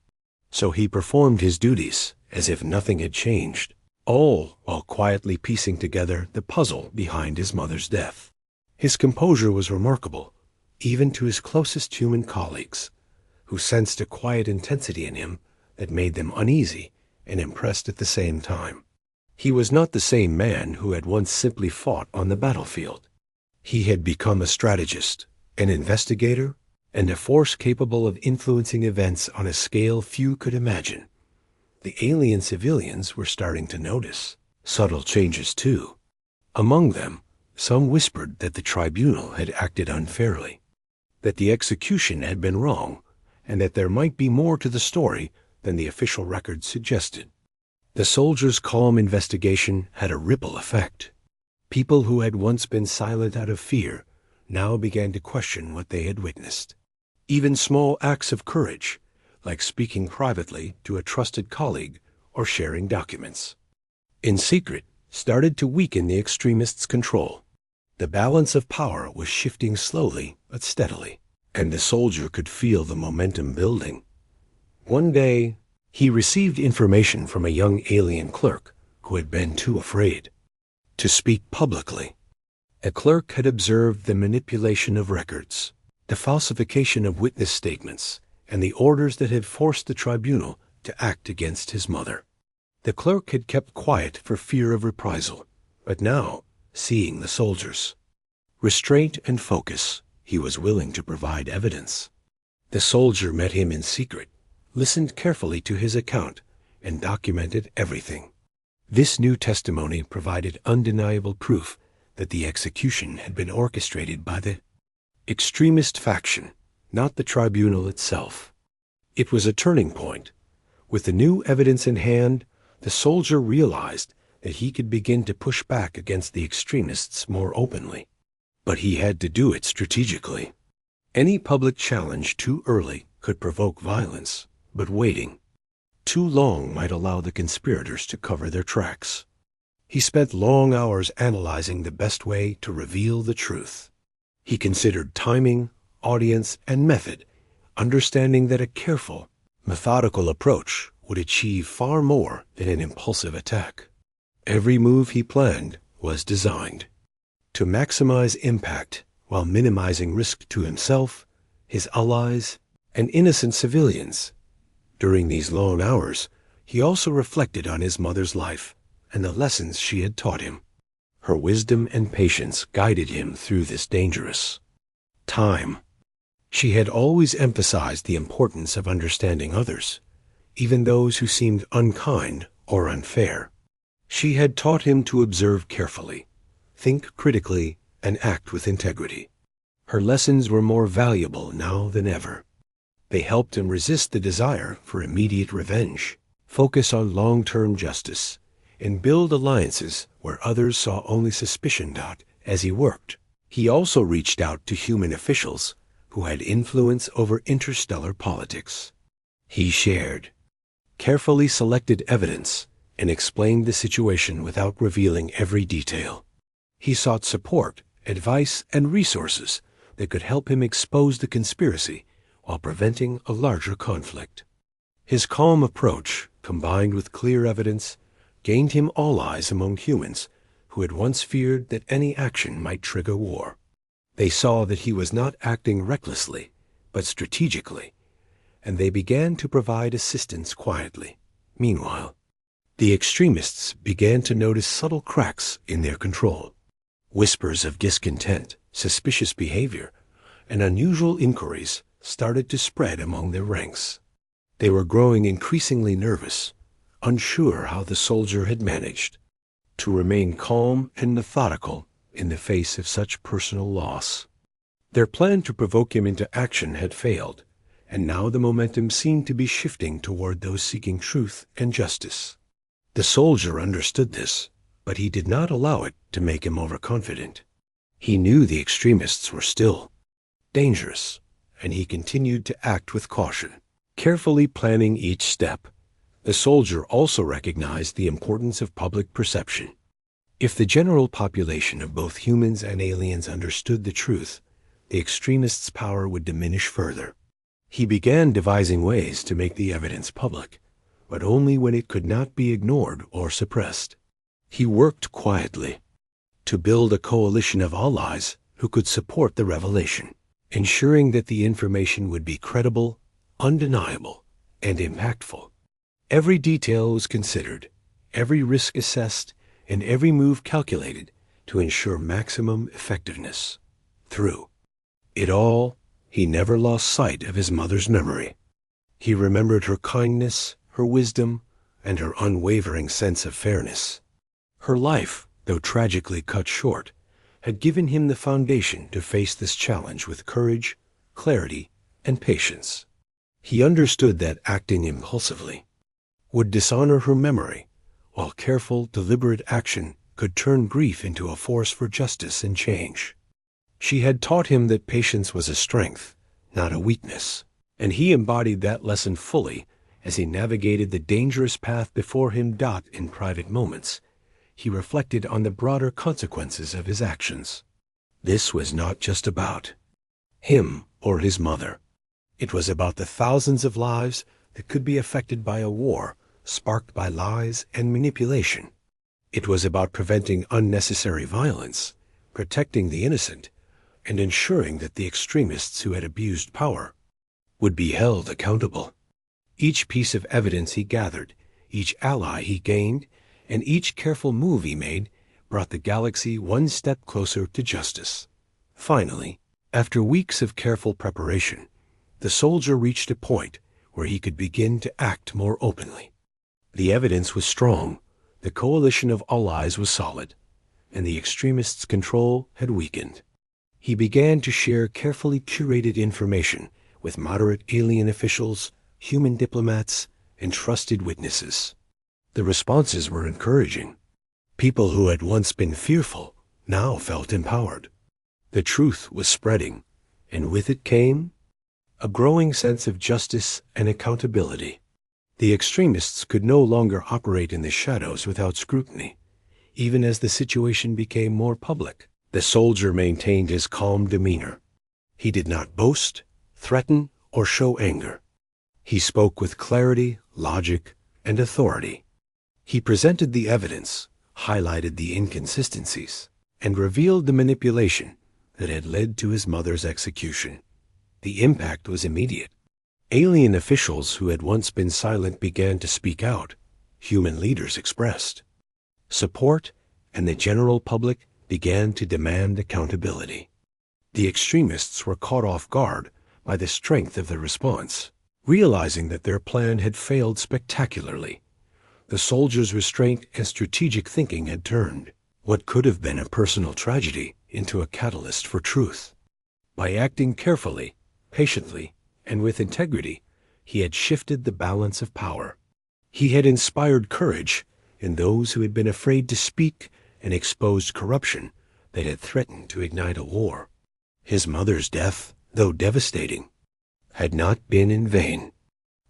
So he performed his duties as if nothing had changed, all while quietly piecing together the puzzle behind his mother's death. His composure was remarkable, even to his closest human colleagues, who sensed a quiet intensity in him that made them uneasy and impressed at the same time. He was not the same man who had once simply fought on the battlefield. He had become a strategist, an investigator, and a force capable of influencing events on a scale few could imagine. The alien civilians were starting to notice subtle changes too. Among them, some whispered that the tribunal had acted unfairly, that the execution had been wrong, and that there might be more to the story than the official records suggested. The soldier's calm investigation had a ripple effect. People who had once been silent out of fear now began to question what they had witnessed. Even small acts of courage, like speaking privately to a trusted colleague or sharing documents, in secret, started to weaken the extremists' control. The balance of power was shifting slowly but steadily, and the soldier could feel the momentum building. One day, he received information from a young alien clerk who had been too afraid to speak publicly. A clerk had observed the manipulation of records, the falsification of witness statements, and the orders that had forced the tribunal to act against his mother. The clerk had kept quiet for fear of reprisal, but now, seeing the soldiers' restraint and focus, he was willing to provide evidence. The soldier met him in secret, listened carefully to his account, and documented everything. This new testimony provided undeniable proof that the execution had been orchestrated by the extremist faction, not the tribunal itself. It was a turning point. With the new evidence in hand, the soldier realized that he could begin to push back against the extremists more openly. But he had to do it strategically. Any public challenge too early could provoke violence, but waiting too long might allow the conspirators to cover their tracks. He spent long hours analyzing the best way to reveal the truth. He considered timing, audience, and method, understanding that a careful, methodical approach would achieve far more than an impulsive attack. Every move he planned was designed to maximize impact while minimizing risk to himself, his allies, and innocent civilians. During these long hours, he also reflected on his mother's life and the lessons she had taught him. Her wisdom and patience guided him through this dangerous time. She had always emphasized the importance of understanding others, even those who seemed unkind or unfair. She had taught him to observe carefully, think critically, and act with integrity. Her lessons were more valuable now than ever. They helped him resist the desire for immediate revenge, focus on long-term justice, and build alliances where others saw only suspicion. As he worked, he also reached out to human officials who had influence over interstellar politics. He shared carefully selected evidence and explained the situation without revealing every detail. He sought support, advice, and resources that could help him expose the conspiracy while preventing a larger conflict. His calm approach, combined with clear evidence, gained him allies among humans who had once feared that any action might trigger war. They saw that he was not acting recklessly, but strategically, and they began to provide assistance quietly. Meanwhile, the extremists began to notice subtle cracks in their control. Whispers of discontent, suspicious behavior, and unusual inquiries started to spread among their ranks. They were growing increasingly nervous, unsure how the soldier had managed to remain calm and methodical in the face of such personal loss. Their plan to provoke him into action had failed, and now the momentum seemed to be shifting toward those seeking truth and justice. The soldier understood this, but he did not allow it to make him overconfident. He knew the extremists were still dangerous, and he continued to act with caution, carefully planning each step. The soldier also recognized the importance of public perception. If the general population of both humans and aliens understood the truth, the extremists' power would diminish further. He began devising ways to make the evidence public, but only when it could not be ignored or suppressed. He worked quietly to build a coalition of allies who could support the revelation, ensuring that the information would be credible, undeniable, and impactful. Every detail was considered, every risk assessed, and every move calculated to ensure maximum effectiveness. Through it all, he never lost sight of his mother's memory. He remembered her kindness, her wisdom, and her unwavering sense of fairness. Her life, though tragically cut short, had given him the foundation to face this challenge with courage, clarity, and patience. He understood that acting impulsively would dishonor her memory, while careful, deliberate action could turn grief into a force for justice and change. She had taught him that patience was a strength, not a weakness, and he embodied that lesson fully as he navigated the dangerous path before him. In private moments, he reflected on the broader consequences of his actions. This was not just about him or his mother. It was about the thousands of lives that could be affected by a war sparked by lies and manipulation. It was about preventing unnecessary violence, protecting the innocent, and ensuring that the extremists who had abused power would be held accountable. Each piece of evidence he gathered, each ally he gained, and each careful move he made brought the galaxy one step closer to justice. Finally, after weeks of careful preparation, the soldier reached a point where he could begin to act more openly. The evidence was strong, the coalition of allies was solid, and the extremists' control had weakened. He began to share carefully curated information with moderate alien officials, human diplomats, and trusted witnesses. The responses were encouraging. People who had once been fearful now felt empowered. The truth was spreading, and with it came a growing sense of justice and accountability. The extremists could no longer operate in the shadows without scrutiny. Even as the situation became more public, the soldier maintained his calm demeanor. He did not boast, threaten, or show anger. He spoke with clarity, logic, and authority. He presented the evidence, highlighted the inconsistencies, and revealed the manipulation that had led to his mother's execution. The impact was immediate. Alien officials who had once been silent began to speak out. Human leaders expressed support, and the general public began to demand accountability. The extremists were caught off guard by the strength of the response. Realizing that their plan had failed spectacularly, the soldiers' restraint and strategic thinking had turned what could have been a personal tragedy into a catalyst for truth. By acting carefully, patiently, and with integrity, he had shifted the balance of power. He had inspired courage in those who had been afraid to speak and exposed corruption that had threatened to ignite a war. His mother's death, though devastating, had not been in vain.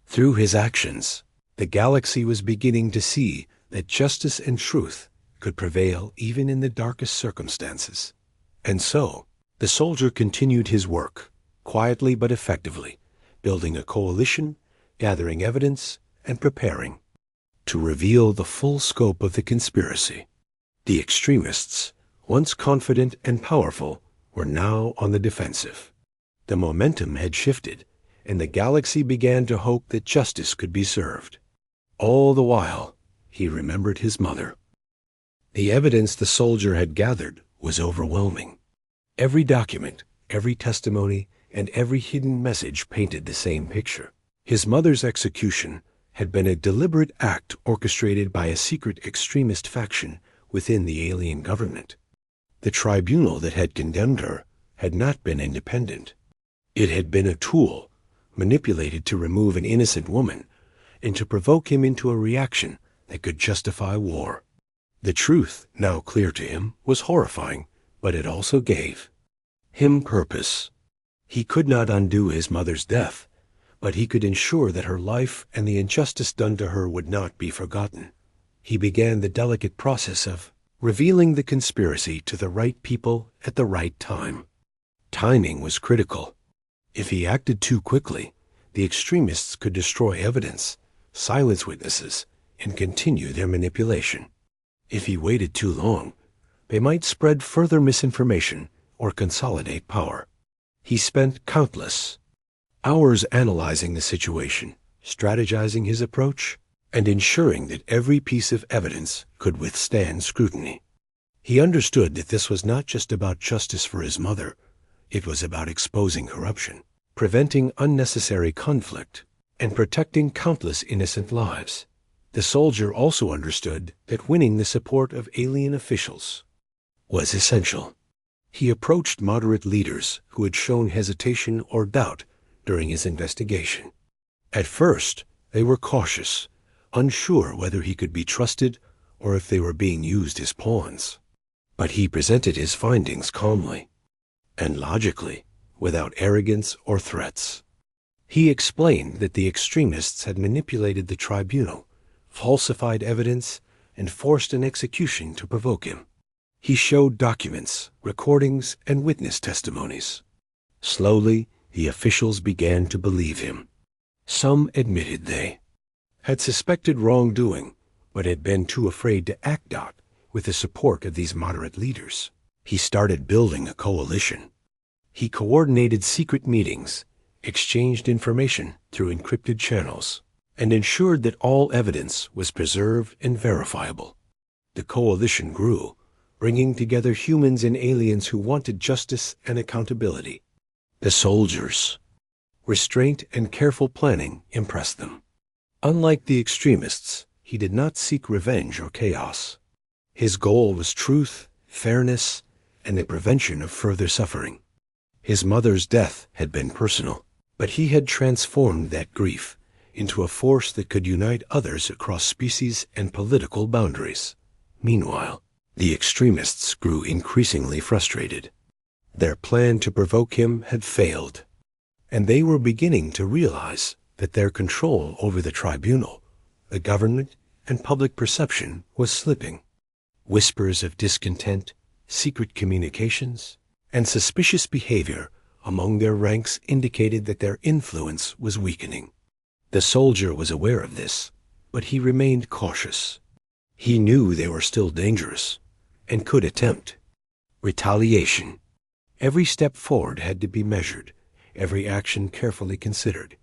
Through his actions, the galaxy was beginning to see that justice and truth could prevail even in the darkest circumstances. And so, the soldier continued his work, quietly but effectively, building a coalition, gathering evidence, and preparing to reveal the full scope of the conspiracy. The extremists, once confident and powerful, were now on the defensive. The momentum had shifted, and the galaxy began to hope that justice could be served. All the while, he remembered his mother. The evidence the soldier had gathered was overwhelming. Every document, every testimony, and every hidden message painted the same picture. His mother's execution had been a deliberate act orchestrated by a secret extremist faction within the alien government. The tribunal that had condemned her had not been independent. It had been a tool manipulated to remove an innocent woman and to provoke him into a reaction that could justify war. The truth, now clear to him, was horrifying, but it also gave him purpose. He could not undo his mother's death, but he could ensure that her life and the injustice done to her would not be forgotten. He began the delicate process of revealing the conspiracy to the right people at the right time. Timing was critical. If he acted too quickly, the extremists could destroy evidence, silence witnesses, and continue their manipulation. If he waited too long, they might spread further misinformation or consolidate power. He spent countless hours analyzing the situation, strategizing his approach, and ensuring that every piece of evidence could withstand scrutiny. He understood that this was not just about justice for his mother. It was about exposing corruption, preventing unnecessary conflict, and protecting countless innocent lives. The soldier also understood that winning the support of alien officials was essential. He approached moderate leaders who had shown hesitation or doubt during his investigation. At first, they were cautious, unsure whether he could be trusted or if they were being used as pawns. But he presented his findings calmly and logically, without arrogance or threats. He explained that the extremists had manipulated the tribunal, falsified evidence, and forced an execution to provoke him. He showed documents, recordings, and witness testimonies. Slowly, the officials began to believe him. Some admitted they had suspected wrongdoing, but had been too afraid to act out with the support of these moderate leaders. He started building a coalition. He coordinated secret meetings, exchanged information through encrypted channels, and ensured that all evidence was preserved and verifiable. The coalition grew, bringing together humans and aliens who wanted justice and accountability. The soldiers' restraint and careful planning impressed them. Unlike the extremists, he did not seek revenge or chaos. His goal was truth, fairness, and the prevention of further suffering. His mother's death had been personal, but he had transformed that grief into a force that could unite others across species and political boundaries. Meanwhile, the extremists grew increasingly frustrated. Their plan to provoke him had failed, and they were beginning to realize that their control over the tribunal, the government, and public perception was slipping. Whispers of discontent, secret communications, and suspicious behavior among their ranks indicated that their influence was weakening. The soldier was aware of this, but he remained cautious. He knew they were still dangerous and could attempt retaliation. Every step forward had to be measured, every action carefully considered.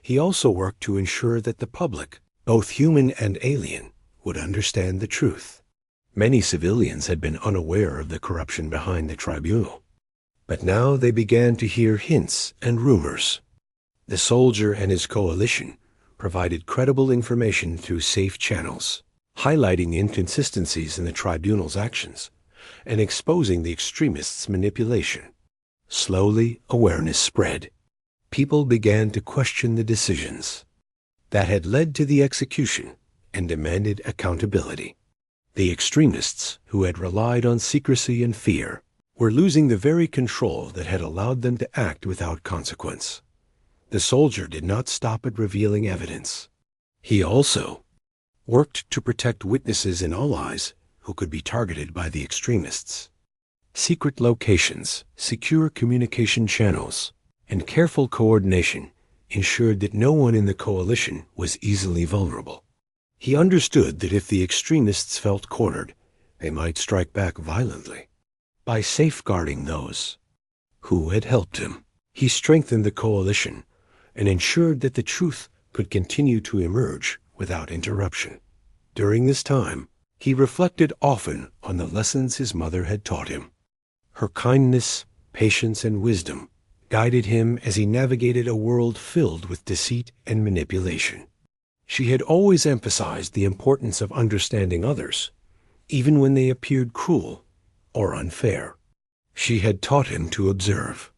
He also worked to ensure that the public, both human and alien, would understand the truth. Many civilians had been unaware of the corruption behind the tribunal, but now they began to hear hints and rumors. The soldier and his coalition provided credible information through safe channels, highlighting inconsistencies in the tribunal's actions and exposing the extremists' manipulation. Slowly, awareness spread. People began to question the decisions that had led to the execution and demanded accountability. The extremists, who had relied on secrecy and fear, were losing the very control that had allowed them to act without consequence. The soldier did not stop at revealing evidence. He also worked to protect witnesses and allies who could be targeted by the extremists. Secret locations, secure communication channels, and careful coordination ensured that no one in the coalition was easily vulnerable. He understood that if the extremists felt cornered, they might strike back violently. By safeguarding those who had helped him, he strengthened the coalition and ensured that the truth could continue to emerge without interruption. During this time, he reflected often on the lessons his mother had taught him. Her kindness, patience, and wisdom guided him as he navigated a world filled with deceit and manipulation. She had always emphasized the importance of understanding others, even when they appeared cruel or unfair. She had taught him to observe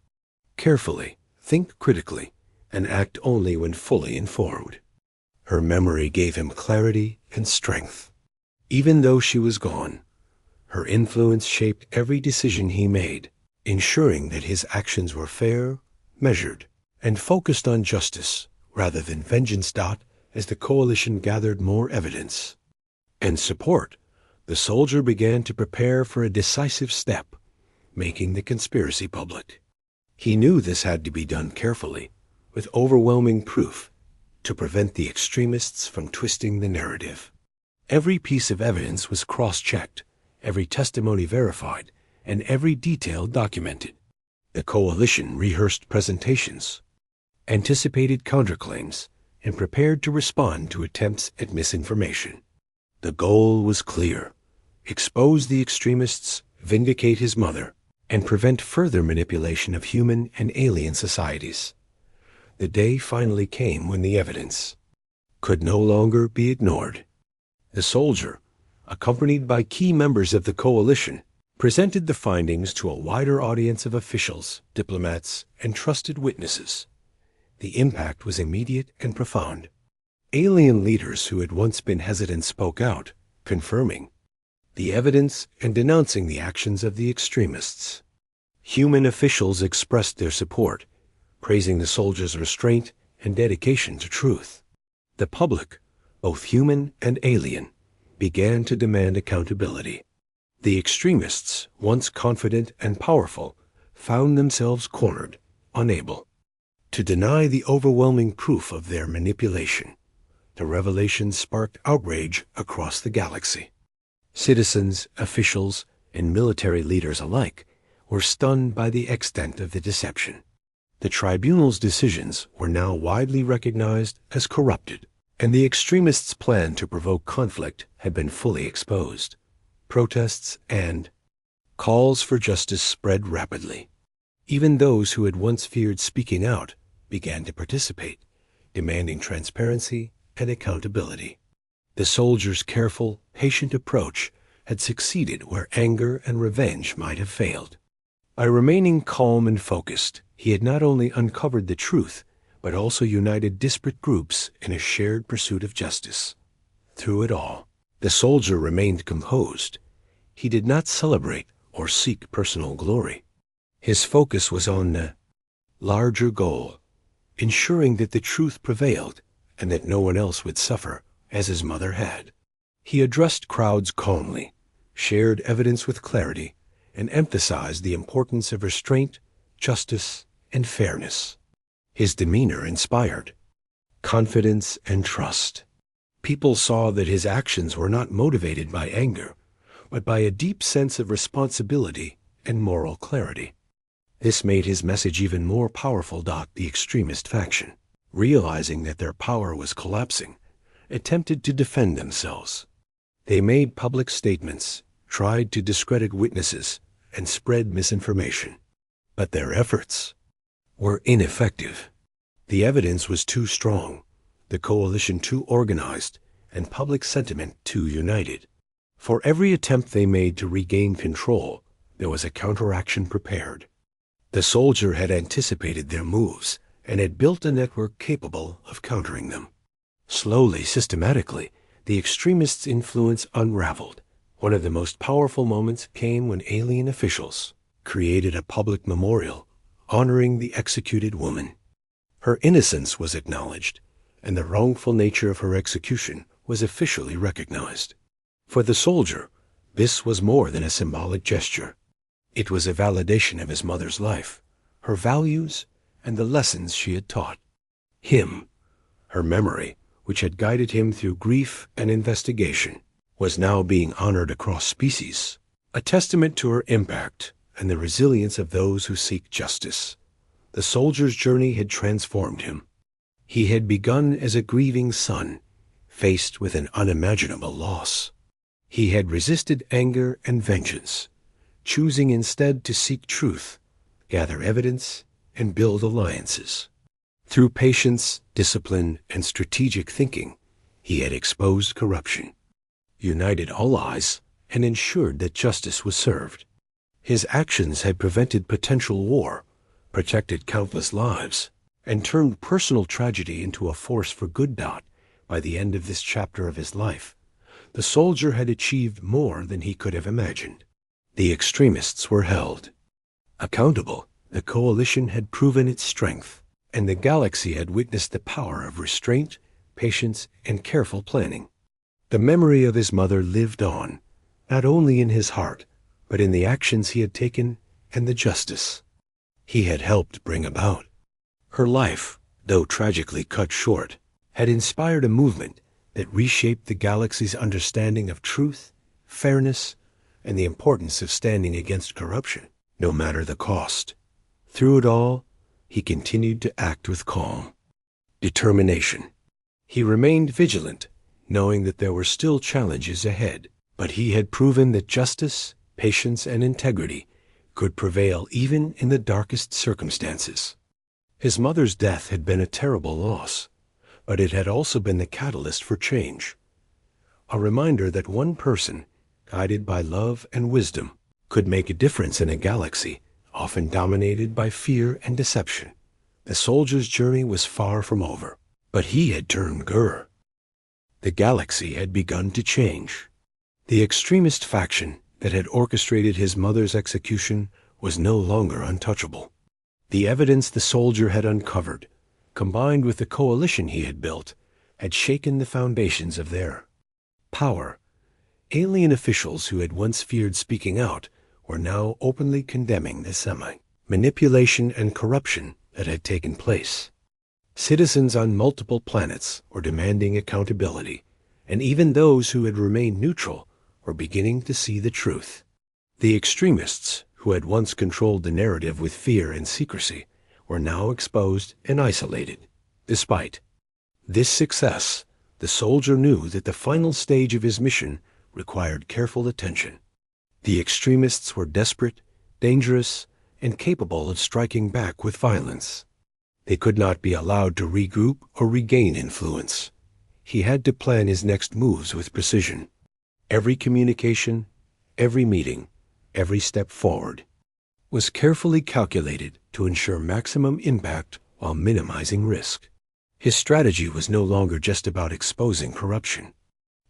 carefully, think critically, and act only when fully informed. Her memory gave him clarity and strength. Even though she was gone, her influence shaped every decision he made, ensuring that his actions were fair, measured, and focused on justice rather than vengeance. As the coalition gathered more evidence and support, the soldier began to prepare for a decisive step, making the conspiracy public. He knew this had to be done carefully, with overwhelming proof, to prevent the extremists from twisting the narrative. Every piece of evidence was cross-checked, every testimony verified, and every detail documented. The coalition rehearsed presentations, anticipated counterclaims, and prepared to respond to attempts at misinformation. The goal was clear: expose the extremists, vindicate his mother, and prevent further manipulation of human and alien societies. The day finally came when the evidence could no longer be ignored. The soldier, accompanied by key members of the coalition, presented the findings to a wider audience of officials, diplomats, and trusted witnesses. The impact was immediate and profound. Alien leaders who had once been hesitant spoke out, confirming the evidence and denouncing the actions of the extremists. Human officials expressed their support, praising the soldiers' restraint and dedication to truth. The public, both human and alien, began to demand accountability. The extremists, once confident and powerful, found themselves cornered, unable to deny the overwhelming proof of their manipulation. The revelation sparked outrage across the galaxy. Citizens, officials, and military leaders alike were stunned by the extent of the deception. The tribunal's decisions were now widely recognized as corrupted, and the extremists' plan to provoke conflict had been fully exposed. Protests and calls for justice spread rapidly. Even those who had once feared speaking out began to participate, demanding transparency and accountability. The soldier's careful, patient approach had succeeded where anger and revenge might have failed. By remaining calm and focused, he had not only uncovered the truth, but also united disparate groups in a shared pursuit of justice. Through it all, the soldier remained composed. He did not celebrate or seek personal glory. His focus was on the larger goal, ensuring that the truth prevailed and that no one else would suffer as his mother had. He addressed crowds calmly, shared evidence with clarity, and emphasized the importance of restraint, justice, and fairness. His demeanor inspired confidence and trust. People saw that his actions were not motivated by anger, but by a deep sense of responsibility and moral clarity. This made his message even more powerful. The extremist faction, realizing that their power was collapsing, attempted to defend themselves. They made public statements, tried to discredit witnesses, and spread misinformation. But their efforts were ineffective. The evidence was too strong, the coalition too organized, and public sentiment too united. For every attempt they made to regain control, there was a counteraction prepared. The soldier had anticipated their moves and had built a network capable of countering them. Slowly, systematically, the extremists' influence unraveled. One of the most powerful moments came when alien officials created a public memorial honoring the executed woman. Her innocence was acknowledged, and the wrongful nature of her execution was officially recognized. For the soldier, this was more than a symbolic gesture. It was a validation of his mother's life, her values, and the lessons she had taught him. Her memory, which had guided him through grief and investigation, was now being honored across species, a testament to her impact and the resilience of those who seek justice. The soldier's journey had transformed him. He had begun as a grieving son, faced with an unimaginable loss. He had resisted anger and vengeance, choosing instead to seek truth, gather evidence, and build alliances. Through patience, discipline, and strategic thinking, he had exposed corruption, united allies, and ensured that justice was served. His actions had prevented potential war, protected countless lives, and turned personal tragedy into a force for good. By the end of this chapter of his life, the soldier had achieved more than he could have imagined. The extremists were held accountable, the coalition had proven its strength, and the galaxy had witnessed the power of restraint, patience, and careful planning. The memory of his mother lived on, not only in his heart, but in the actions he had taken and the justice he had helped bring about. Her life, though tragically cut short, had inspired a movement that reshaped the galaxy's understanding of truth, fairness, and the importance of standing against corruption, no matter the cost. Through it all, he continued to act with calm determination. He remained vigilant, knowing that there were still challenges ahead, but he had proven that justice, patience, and integrity could prevail even in the darkest circumstances. His mother's death had been a terrible loss, but it had also been the catalyst for change. A reminder that one person, guided by love and wisdom, could make a difference in a galaxy often dominated by fear and deception. The soldier's journey was far from over, but he had turned Gur. The galaxy had begun to change. The extremist faction that had orchestrated his mother's execution was no longer untouchable. The evidence the soldier had uncovered, combined with the coalition he had built, had shaken the foundations of their power. Alien officials who had once feared speaking out were now openly condemning the manipulation and corruption that had taken place. Citizens on multiple planets were demanding accountability, and even those who had remained neutral were beginning to see the truth. The extremists, who had once controlled the narrative with fear and secrecy, were now exposed and isolated. Despite this success, the soldier knew that the final stage of his mission required careful attention. The extremists were desperate, dangerous, and capable of striking back with violence. They could not be allowed to regroup or regain influence. He had to plan his next moves with precision. Every communication, every meeting, every step forward was carefully calculated to ensure maximum impact while minimizing risk. His strategy was no longer just about exposing corruption.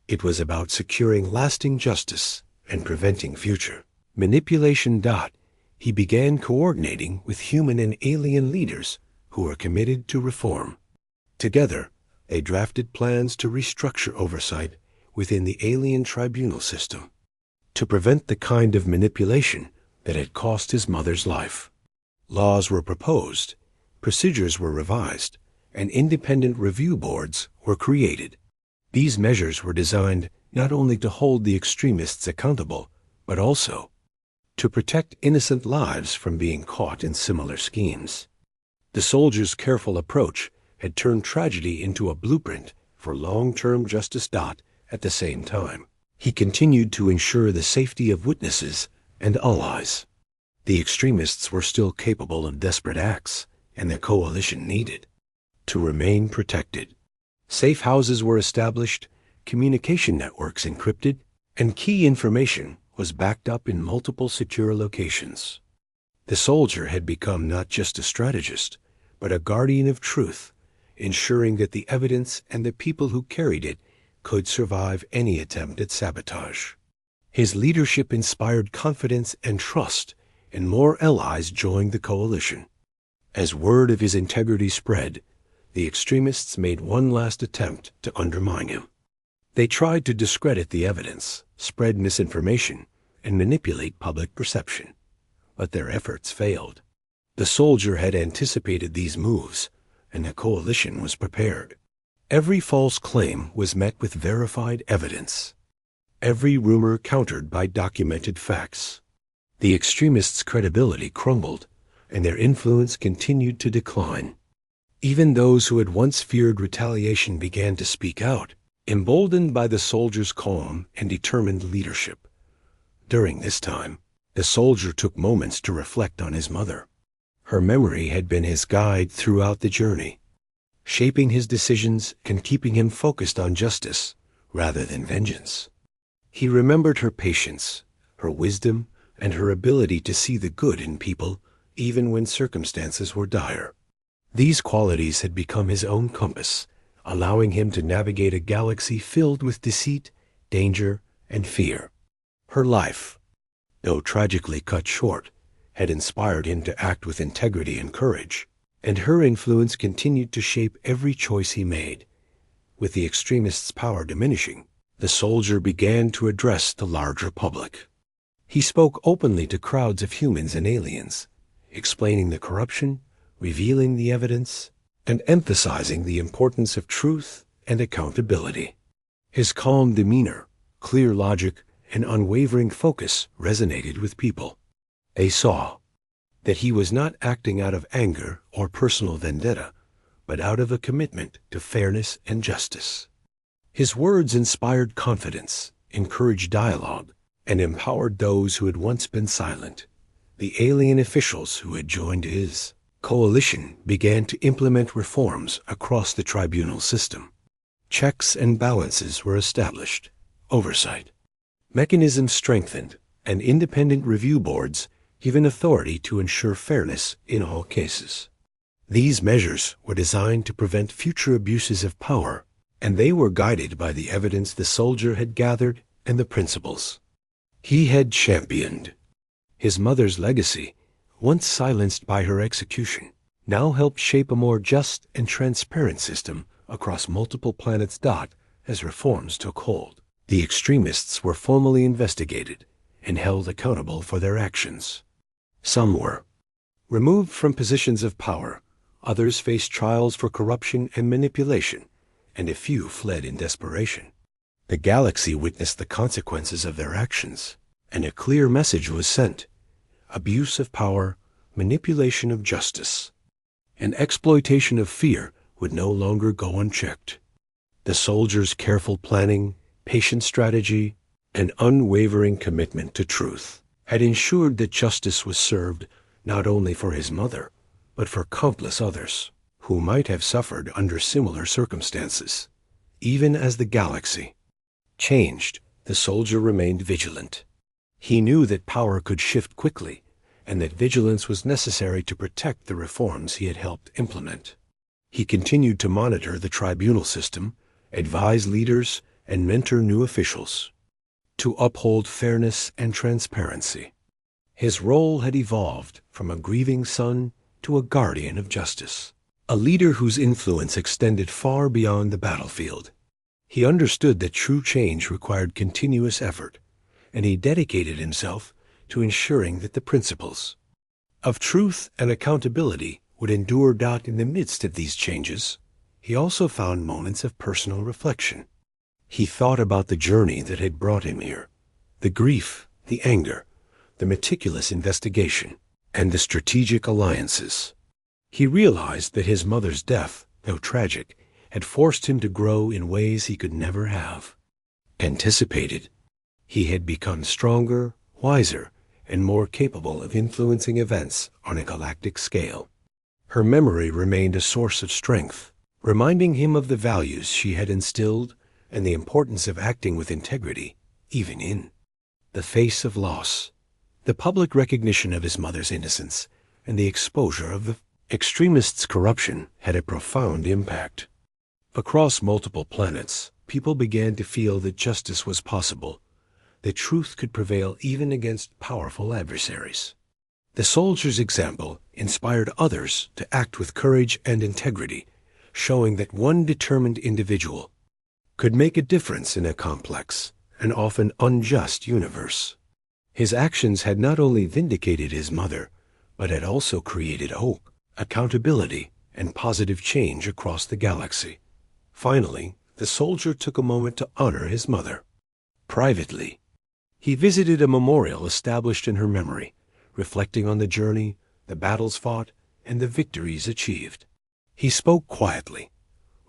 It was about securing lasting justice and preventing future manipulation. He began coordinating with human and alien leaders who were committed to reform. Together, they drafted plans to restructure oversight within the alien tribunal system to prevent the kind of manipulation that had cost his mother's life. Laws were proposed, procedures were revised, and independent review boards were created. These measures were designed not only to hold the extremists accountable, but also to protect innocent lives from being caught in similar schemes. The soldier's careful approach had turned tragedy into a blueprint for long-term justice. At the same time, he continued to ensure the safety of witnesses and allies. The extremists were still capable of desperate acts, and the coalition needed to remain protected. Safe houses were established, communication networks encrypted, and key information was backed up in multiple secure locations. The soldier had become not just a strategist, but a guardian of truth, ensuring that the evidence and the people who carried it could survive any attempt at sabotage. His leadership inspired confidence and trust, and more allies joined the coalition. As word of his integrity spread, the extremists made one last attempt to undermine him. They tried to discredit the evidence, spread misinformation, and manipulate public perception, but their efforts failed. The soldier had anticipated these moves, and the coalition was prepared. Every false claim was met with verified evidence, every rumor countered by documented facts. The extremists' credibility crumbled, and their influence continued to decline. Even those who had once feared retaliation began to speak out, emboldened by the soldier's calm and determined leadership. During this time, the soldier took moments to reflect on his mother. Her memory had been his guide throughout the journey, shaping his decisions and keeping him focused on justice rather than vengeance. He remembered her patience, her wisdom, and her ability to see the good in people even when circumstances were dire. These qualities had become his own compass, allowing him to navigate a galaxy filled with deceit, danger, and fear. Her life, though tragically cut short, had inspired him to act with integrity and courage, and her influence continued to shape every choice he made. With the extremist's power diminishing, the soldier began to address the larger public. He spoke openly to crowds of humans and aliens, explaining the corruption, revealing the evidence, and emphasizing the importance of truth and accountability. His calm demeanor, clear logic, and unwavering focus resonated with people. They saw that he was not acting out of anger or personal vendetta, but out of a commitment to fairness and justice. His words inspired confidence, encouraged dialogue, and empowered those who had once been silent. The alien officials who had joined his coalition began to implement reforms across the tribunal system. Checks and balances were established, oversight mechanisms strengthened, and independent review boards given authority to ensure fairness in all cases. These measures were designed to prevent future abuses of power, and they were guided by the evidence the soldier had gathered and the principles he had championed. His mother's legacy, once silenced by her execution, now helped shape a more just and transparent system across multiple planets. As reforms took hold, the extremists were formally investigated and held accountable for their actions. Some were removed from positions of power, others faced trials for corruption and manipulation, and a few fled in desperation. The galaxy witnessed the consequences of their actions, and a clear message was sent: abuse of power, manipulation of justice, and exploitation of fear would no longer go unchecked. The soldier's careful planning, patient strategy, and unwavering commitment to truth had ensured that justice was served not only for his mother, but for countless others who might have suffered under similar circumstances. Even as the galaxy changed, the soldier remained vigilant. He knew that power could shift quickly, and that vigilance was necessary to protect the reforms he had helped implement. He continued to monitor the tribunal system, advise leaders, and mentor new officials to uphold fairness and transparency. His role had evolved from a grieving son to a guardian of justice, a leader whose influence extended far beyond the battlefield. He understood that true change required continuous effort, and he dedicated himself to ensuring that the principles of truth and accountability would endure. In the midst of these changes, he also found moments of personal reflection. He thought about the journey that had brought him here, the grief, the anger, the meticulous investigation, and the strategic alliances. He realized that his mother's death, though tragic, had forced him to grow in ways he could never have anticipated. He had become stronger, wiser, and more capable of influencing events on a galactic scale. Her memory remained a source of strength, reminding him of the values she had instilled and the importance of acting with integrity, even in the face of loss. The public recognition of his mother's innocence and the exposure of the extremists' corruption had a profound impact. Across multiple planets, people began to feel that justice was possible, that truth could prevail even against powerful adversaries. The soldier's example inspired others to act with courage and integrity, showing that one determined individual could make a difference in a complex and often unjust universe. His actions had not only vindicated his mother, but had also created hope, accountability, and positive change across the galaxy. Finally, the soldier took a moment to honor his mother. Privately, he visited a memorial established in her memory, reflecting on the journey, the battles fought, and the victories achieved. He spoke quietly,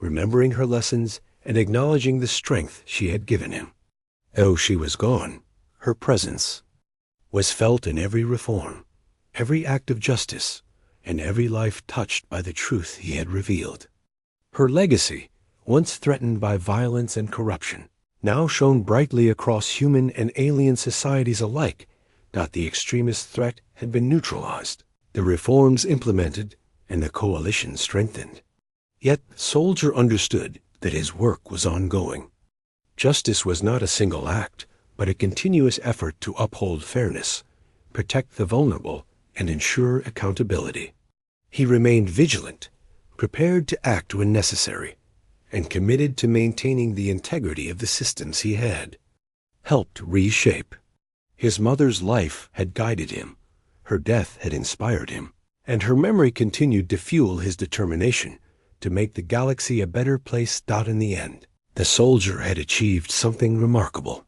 remembering her lessons and acknowledging the strength she had given him. Though she was gone, her presence was felt in every reform, every act of justice, and every life touched by the truth he had revealed. Her legacy, once threatened by violence and corruption, now shone brightly across human and alien societies alike. The extremist threat had been neutralized, the reforms implemented, and the coalition strengthened. Yet the soldier understood that his work was ongoing. Justice was not a single act, but a continuous effort to uphold fairness, protect the vulnerable, and ensure accountability. He remained vigilant, prepared to act when necessary, and committed to maintaining the integrity of the systems he had helped reshape. His mother's life had guided him, her death had inspired him, and her memory continued to fuel his determination to make the galaxy a better place. In the end, the soldier had achieved something remarkable.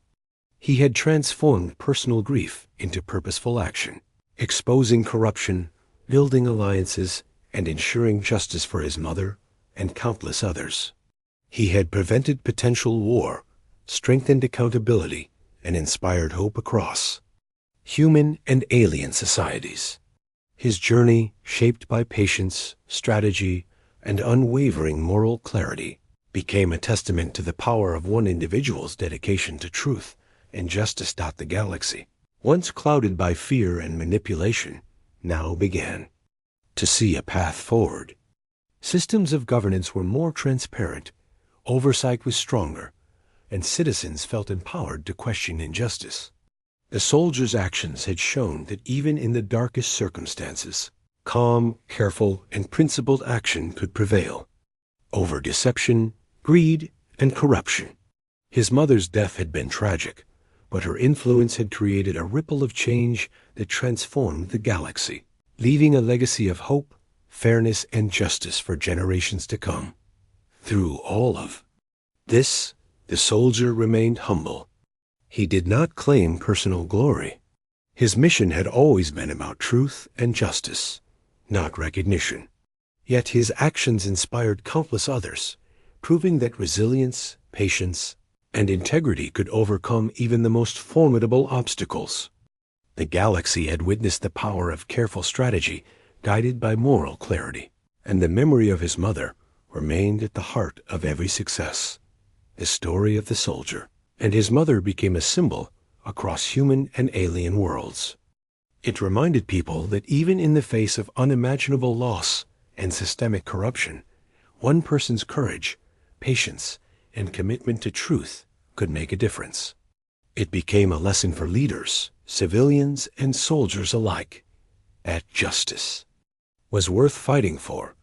He had transformed personal grief into purposeful action, exposing corruption, building alliances, and ensuring justice for his mother and countless others. He had prevented potential war, strengthened accountability, and inspired hope across human and alien societies. His journey, shaped by patience, strategy, and unwavering moral clarity, became a testament to the power of one individual's dedication to truth and justice. The galaxy, once clouded by fear and manipulation, now began to see a path forward. Systems of governance were more transparent, oversight was stronger, and citizens felt empowered to question injustice. The soldier's actions had shown that even in the darkest circumstances, calm, careful, and principled action could prevail over deception, greed, and corruption. His mother's death had been tragic, but her influence had created a ripple of change that transformed the galaxy, leaving a legacy of hope, fairness, and justice for generations to come. Through all of this, the soldier remained humble. He did not claim personal glory. His mission had always been about truth and justice, not recognition. Yet his actions inspired countless others, proving that resilience, patience, and integrity could overcome even the most formidable obstacles. The galaxy had witnessed the power of careful strategy, guided by moral clarity, and the memory of his mother remained at the heart of every success. The story of the soldier and his mother became a symbol across human and alien worlds. It reminded people that even in the face of unimaginable loss and systemic corruption, one person's courage, patience, and commitment to truth could make a difference. It became a lesson for leaders, civilians, and soldiers alike, that justice was worth fighting for,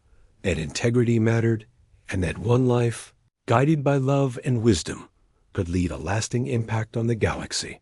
that integrity mattered, and that one life, guided by love and wisdom, could leave a lasting impact on the galaxy.